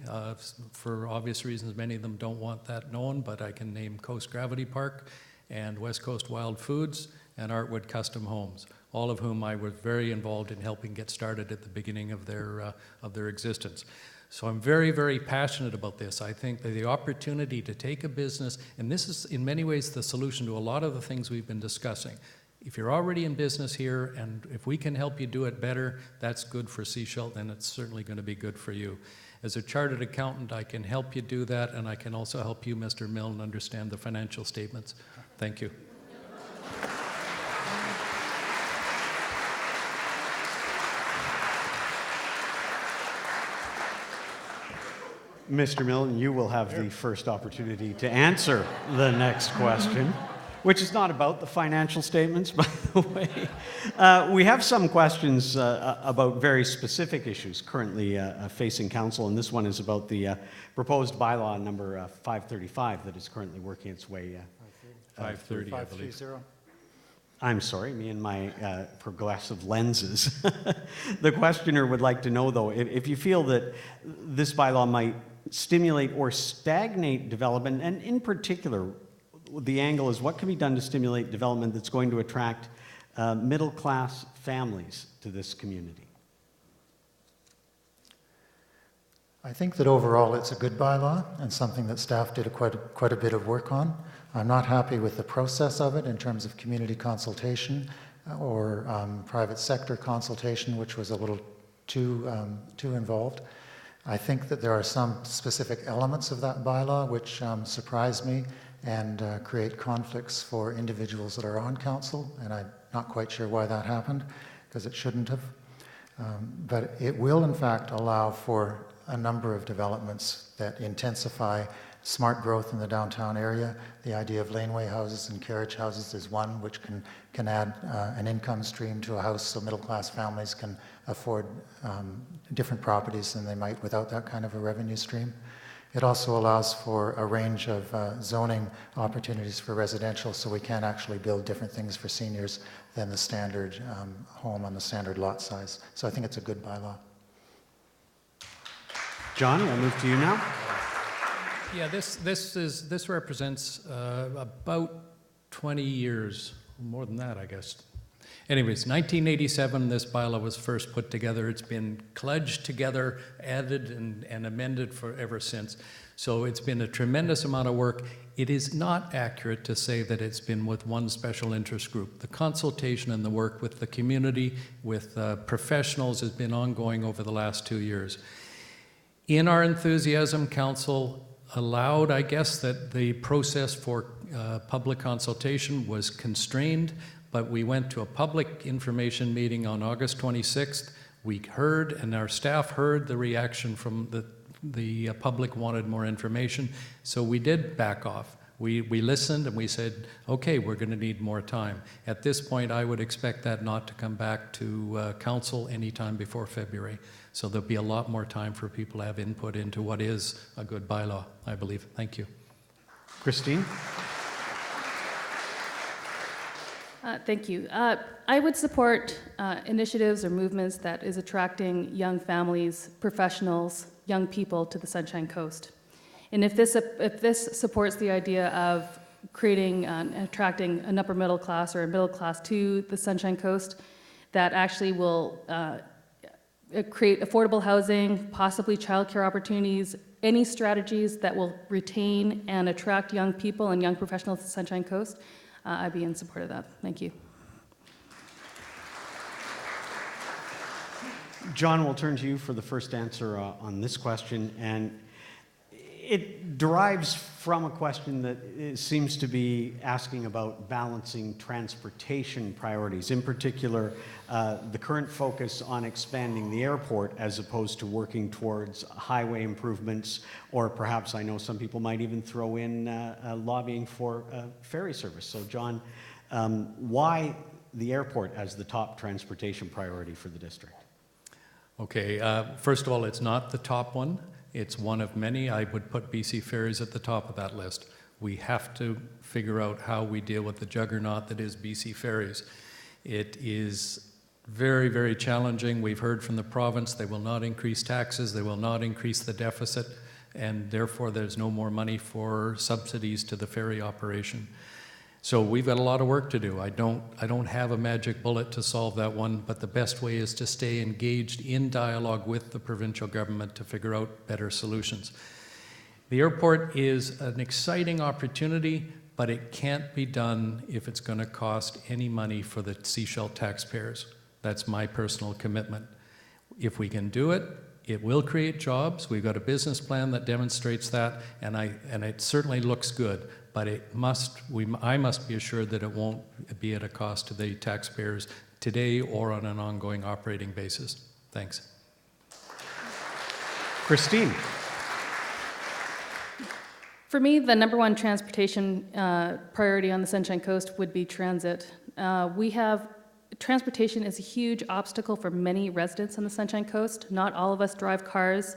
For obvious reasons, many of them don't want that known, but I can name Coast Gravity Park and West Coast Wild Foods and Artwood Custom Homes, all of whom I was very involved in helping get started at the beginning of their existence. So I'm very, very passionate about this. I think that the opportunity to take a business, and this is in many ways the solution to a lot of the things we've been discussing. If you're already in business here, and if we can help you do it better, that's good for Sechelt, and it's certainly going to be good for you. As a chartered accountant, I can help you do that, and I can also help you, Mr. Milne, understand the financial statements. Thank you. Mr. Milne, you will have the first opportunity to answer the next question, which is not about the financial statements, by the way. We have some questions about very specific issues currently facing council, and this one is about the proposed bylaw number 535 that is currently working its way. 530, I believe. 530. I'm sorry, me and my progressive lenses. The questioner would like to know, though, if you feel that this bylaw might stimulate or stagnate development, and in particular, the angle is what can be done to stimulate development that's going to attract middle-class families to this community? I think that overall it's a good bylaw and something that staff did quite a bit of work on. I'm not happy with the process of it in terms of community consultation or private sector consultation, which was a little too involved. I think that there are some specific elements of that bylaw which surprise me and create conflicts for individuals that are on council, and I'm not quite sure why that happened, because it shouldn't have. But it will, in fact, allow for a number of developments that intensify smart growth in the downtown area. The idea of laneway houses and carriage houses is one which can add an income stream to a house so middle-class families can afford different properties than they might without that kind of a revenue stream. It also allows for a range of zoning opportunities for residential, so we can actually build different things for seniors than the standard home on the standard lot size. So I think it's a good bylaw. John, we'll move to you now. Yeah, this represents about 20 years, more than that, I guess. Anyways, 1987, this bylaw was first put together. It's been kludged together, added and amended ever since. So it's been a tremendous amount of work. It is not accurate to say that it's been with one special interest group. The consultation and the work with the community, with professionals, has been ongoing over the last 2 years. In our enthusiasm, council allowed, I guess, that the process for public consultation was constrained, but we went to a public information meeting on August 26th. We heard, and our staff heard, the reaction from the public wanted more information, so we did back off. We listened and we said, okay, we're going to need more time. At this point, I would expect that not to come back to council anytime before February. So there'll be a lot more time for people to have input into what is a good bylaw, I believe. Thank you. Christine? Thank you. I would support initiatives or movements that is attracting young families, professionals, young people to the Sunshine Coast. And if this supports the idea of creating and attracting an upper middle class or a middle class to the Sunshine Coast, that actually will create affordable housing, possibly childcare opportunities, any strategies that will retain and attract young people and young professionals to the Sunshine Coast, I'd be in support of that. Thank you. John, we'll turn to you for the first answer on this question, and it derives from a question that seems to be asking about balancing transportation priorities, in particular, the current focus on expanding the airport as opposed to working towards highway improvements, or perhaps I know some people might even throw in lobbying for ferry service. So John, why the airport as the top transportation priority for the district? Okay, first of all, it's not the top one. It's one of many. I would put BC Ferries at the top of that list. We have to figure out how we deal with the juggernaut that is BC Ferries. It is very, very challenging. We've heard from the province they will not increase taxes, they will not increase the deficit, and therefore there's no more money for subsidies to the ferry operation. So we've got a lot of work to do. I don't have a magic bullet to solve that one, but the best way is to stay engaged in dialogue with the provincial government to figure out better solutions. The airport is an exciting opportunity, but it can't be done if it's going to cost any money for the Sechelt taxpayers. That's my personal commitment. If we can do it, it will create jobs. We've got a business plan that demonstrates that, and it certainly looks good. But I must be assured that it won't be at a cost to the taxpayers today or on an ongoing operating basis. Thanks. Christine. For me, the number one transportation priority on the Sunshine Coast would be transit. Transportation is a huge obstacle for many residents on the Sunshine Coast. Not all of us drive cars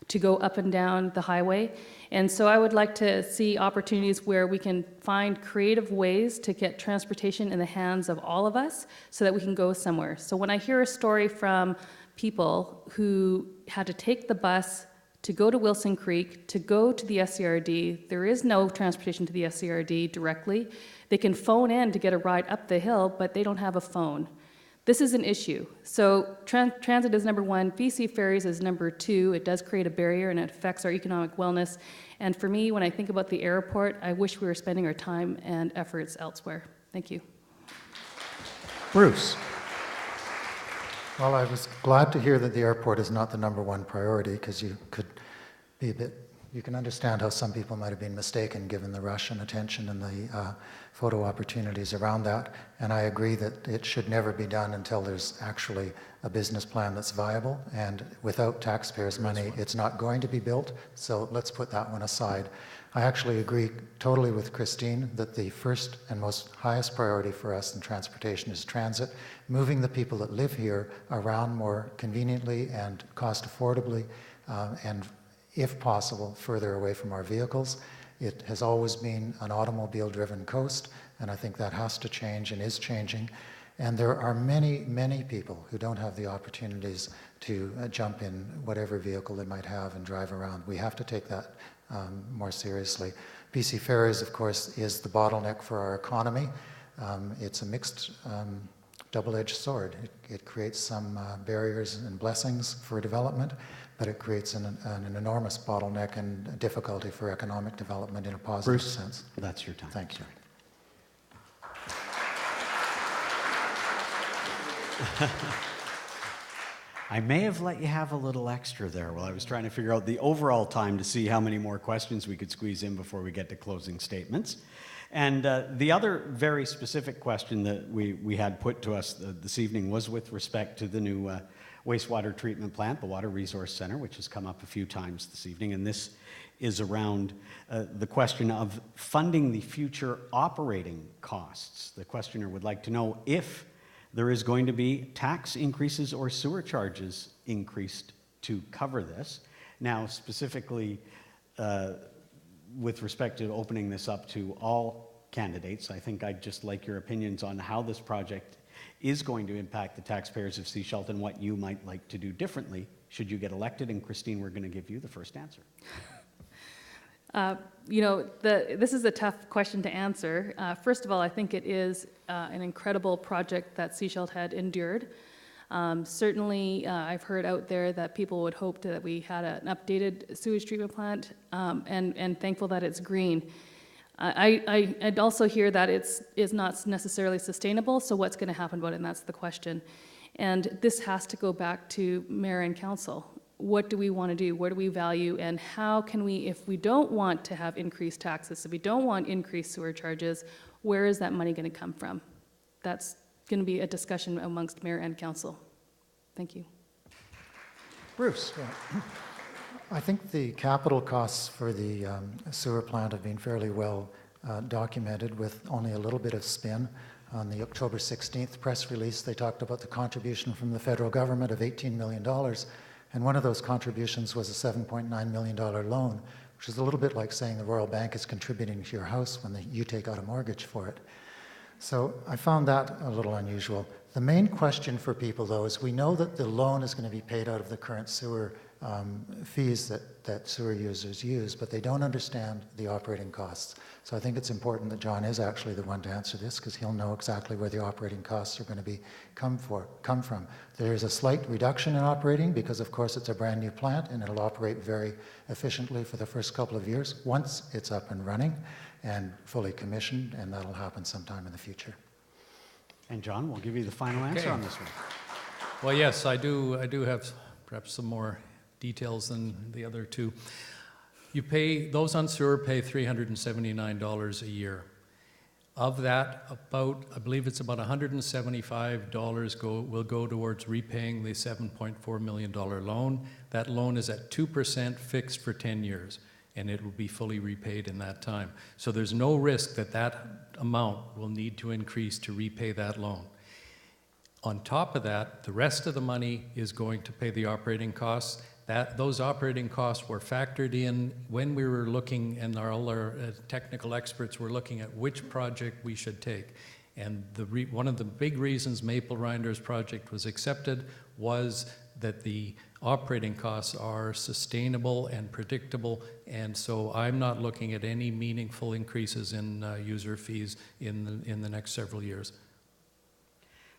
to go up and down the highway. And so I would like to see opportunities where we can find creative ways to get transportation in the hands of all of us so that we can go somewhere. So when I hear a story from people who had to take the bus to go to Wilson Creek, to go to the SCRD, there is no transportation to the SCRD directly. They can phone in to get a ride up the hill, but they don't have a phone. This is an issue. So transit is number one, BC Ferries is number two. It does create a barrier and it affects our economic wellness. And for me, when I think about the airport, I wish we were spending our time and efforts elsewhere. Thank you. Bruce. Well, I was glad to hear that the airport is not the number one priority, because you can understand how some people might have been mistaken given the rush and attention and the photo opportunities around that. And I agree that it should never be done until there's actually a business plan that's viable. And without taxpayers' money, it's not going to be built. So let's put that one aside. I actually agree totally with Christine that the first and most highest priority for us in transportation is transit, moving the people that live here around more conveniently and cost affordably, and if possible, further away from our vehicles. It has always been an automobile-driven coast, and I think that has to change and is changing. And there are many, many people who don't have the opportunities to jump in whatever vehicle they might have and drive around. We have to take that more seriously. BC Ferries, of course, is the bottleneck for our economy. It's a mixed double-edged sword. It creates some barriers and blessings for development, but it creates an enormous bottleneck and difficulty for economic development in a positive sense. That's your time. Thank you. I may have let you have a little extra there while I was trying to figure out the overall time to see how many more questions we could squeeze in before we get to closing statements. And the other very specific question that we had put to us this evening was with respect to the new wastewater treatment plant, the Water Resource Center, which has come up a few times this evening. And this is around the question of funding the future operating costs. The questioner would like to know if there is going to be tax increases or sewer charges increased to cover this. Now, specifically, with respect to opening this up to all candidates, I think I'd just like your opinions on how this project is going to impact the taxpayers of Sechelt and what you might like to do differently should you get elected. And Christine, we're going to give you the first answer. This is a tough question to answer. First of all, I think it is an incredible project that Sechelt had endured. Certainly, I've heard out there that people would hope that we had an updated sewage treatment plant, and thankful that it's green. I'd also hear that it's not necessarily sustainable, so what's going to happen about it, and that's the question. And this has to go back to mayor and council. What do we want to do? What do we value? And how can we, if we don't want to have increased taxes, if we don't want increased sewer charges, where is that money going to come from? That's going to be a discussion amongst mayor and council. Thank you. Bruce? Yeah. I think the capital costs for the sewer plant have been fairly well documented with only a little bit of spin. On the October 16th press release, they talked about the contribution from the federal government of $18 million. And one of those contributions was a $7.9 million loan, which is a little bit like saying the Royal Bank is contributing to your house when you take out a mortgage for it. So I found that a little unusual. The main question for people, though, is we know that the loan is going to be paid out of the current sewer fees that sewer users use, but they don't understand the operating costs. So I think it's important that John is actually the one to answer this, because he'll know exactly where the operating costs are going to come from. There's a slight reduction in operating because, of course, it's a brand new plant and it'll operate very efficiently for the first couple of years once it's up and running and fully commissioned, and that'll happen sometime in the future. And John, we'll give you the final answer on this one. Well, yes, I do have perhaps some more details than the other two. Those on sewer pay $379 a year. Of that, I believe it's about $175 will go towards repaying the $7.4 million loan. That loan is at 2% fixed for 10 years, and it will be fully repaid in that time. So there's no risk that that amount will need to increase to repay that loan. On top of that, the rest of the money is going to pay the operating costs. Those operating costs were factored in when we were looking, and all our technical experts were looking at which project we should take. And one of the big reasons Maple Rinder's project was accepted was that the operating costs are sustainable and predictable, and so I'm not looking at any meaningful increases in user fees in the next several years.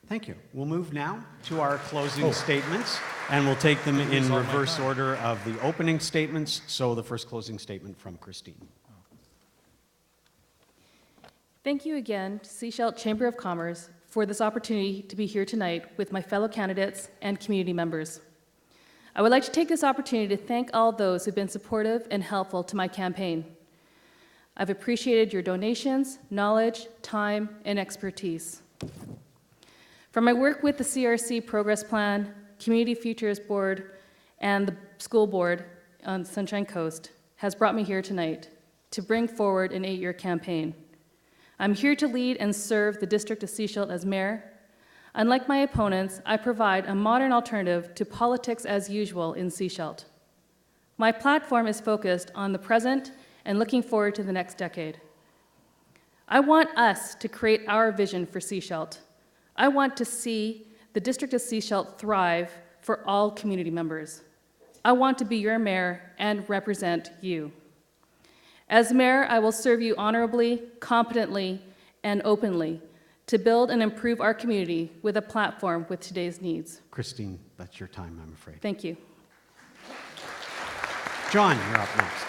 Thank you. We'll move now to our closing statements, and we'll take them in reverse order of the opening statements. So the first closing statement from Christine. Thank you again to Sechelt Chamber of Commerce for this opportunity to be here tonight with my fellow candidates and community members. I would like to take this opportunity to thank all those who've been supportive and helpful to my campaign. I've appreciated your donations, knowledge, time, and expertise. From my work with the CRC Progress Plan, Community Futures Board, and the school board on Sunshine Coast has brought me here tonight to bring forward an 8-year campaign. I'm here to lead and serve the District of Sechelt as mayor. Unlike my opponents, I provide a modern alternative to politics as usual in Sechelt. My platform is focused on the present and looking forward to the next decade. I want us to create our vision for Sechelt. I want to see the District of Sechelt thrive for all community members. I want to be your mayor and represent you. As mayor, I will serve you honorably, competently, and openly to build and improve our community with a platform with today's needs. Christine, that's your time, I'm afraid. Thank you. John, you're up next.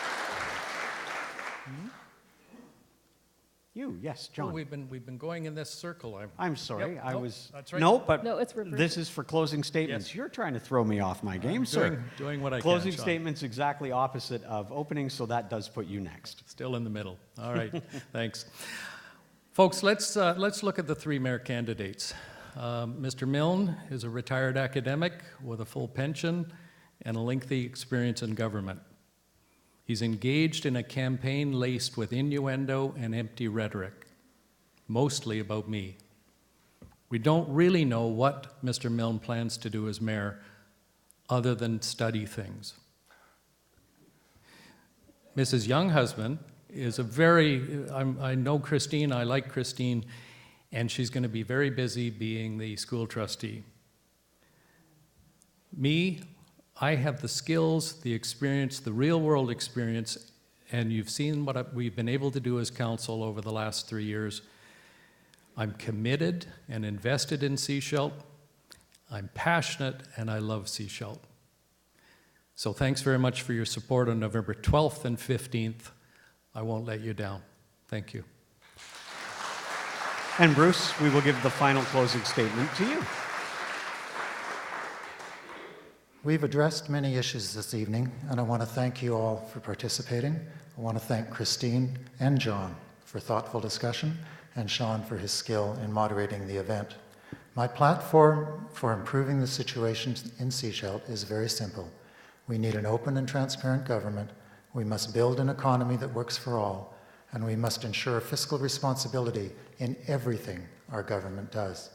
You, yes, John. Oh, we've been going in this circle. I'm sorry, Yep, I nope, was... that's right. No, but No, it's reversed. this is for closing statements. Yes. You're trying to throw me off my game, sir. Doing what I can, Closing Sean. statements exactly opposite of opening, so that does put you next. Still in the middle. All right, thanks. Folks, let's look at the 3 mayor candidates. Mr. Milne is a retired academic with a full pension and a lengthy experience in government. He's engaged in a campaign laced with innuendo and empty rhetoric, mostly about me. We don't really know what Mr. Milne plans to do as mayor other than study things. Mrs. Younghusband is I know Christine, I like Christine, and she's going to be very busy being the school trustee. Me, I have the skills, the experience, the real-world experience, and you've seen what we've been able to do as council over the last 3 years. I'm committed and invested in Sechelt. I'm passionate, and I love Sechelt. So thanks very much for your support on November 12th and 15th. I won't let you down. Thank you. And Bruce, we will give the final closing statement to you. We've addressed many issues this evening, and I want to thank you all for participating. I want to thank Christine and John for thoughtful discussion, and Sean for his skill in moderating the event. My platform for improving the situation in Sechelt is very simple. We need an open and transparent government. We must build an economy that works for all, and we must ensure fiscal responsibility in everything our government does.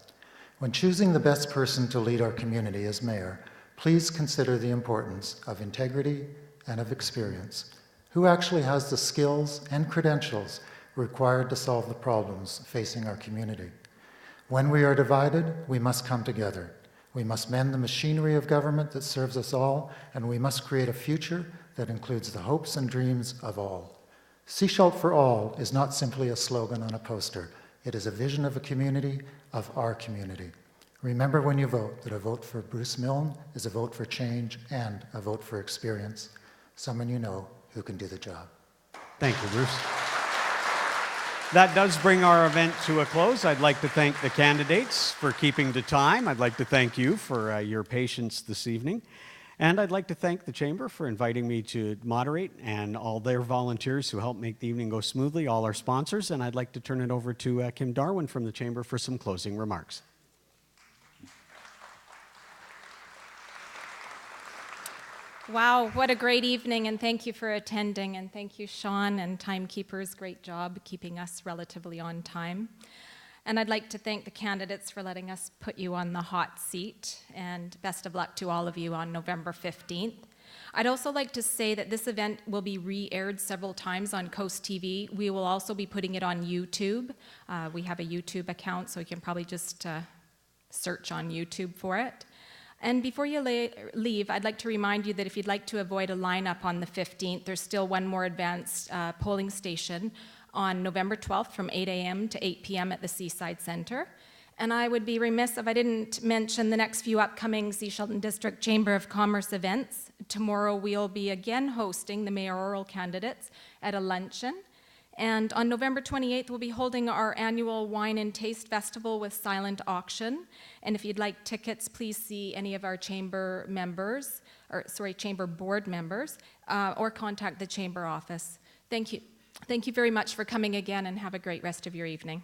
When choosing the best person to lead our community as mayor, please consider the importance of integrity and of experience. Who actually has the skills and credentials required to solve the problems facing our community? When we are divided, we must come together. We must mend the machinery of government that serves us all, and we must create a future that includes the hopes and dreams of all. Sechelt for All is not simply a slogan on a poster. It is a vision of a community, of our community. Remember when you vote that a vote for Bruce Milne is a vote for change and a vote for experience. Someone you know who can do the job. Thank you, Bruce. That does bring our event to a close. I'd like to thank the candidates for keeping to time. I'd like to thank you for your patience this evening. And I'd like to thank the Chamber for inviting me to moderate and all their volunteers who helped make the evening go smoothly, all our sponsors. And I'd like to turn it over to Kim Darwin from the Chamber for some closing remarks. Wow, what a great evening, and thank you for attending, and thank you, Sean and timekeepers. Great job keeping us relatively on time. And I'd like to thank the candidates for letting us put you on the hot seat, and best of luck to all of you on November 15th. I'd also like to say that this event will be re-aired several times on Coast TV. We will also be putting it on YouTube. We have a YouTube account, so you can probably just search on YouTube for it. And before you leave, I'd like to remind you that if you'd like to avoid a lineup on the 15th, there's still one more advanced polling station on November 12th from 8 a.m. to 8 p.m. at the Seaside Center. And I would be remiss if I didn't mention the next few upcoming Sechelt District Chamber of Commerce events. Tomorrow we'll be again hosting the mayoral candidates at a luncheon. And on November 28th, we'll be holding our annual Wine and Taste Festival with silent auction. And if you'd like tickets, please see any of our chamber members, chamber board members, or contact the chamber office. Thank you. Thank you very much for coming again, and have a great rest of your evening.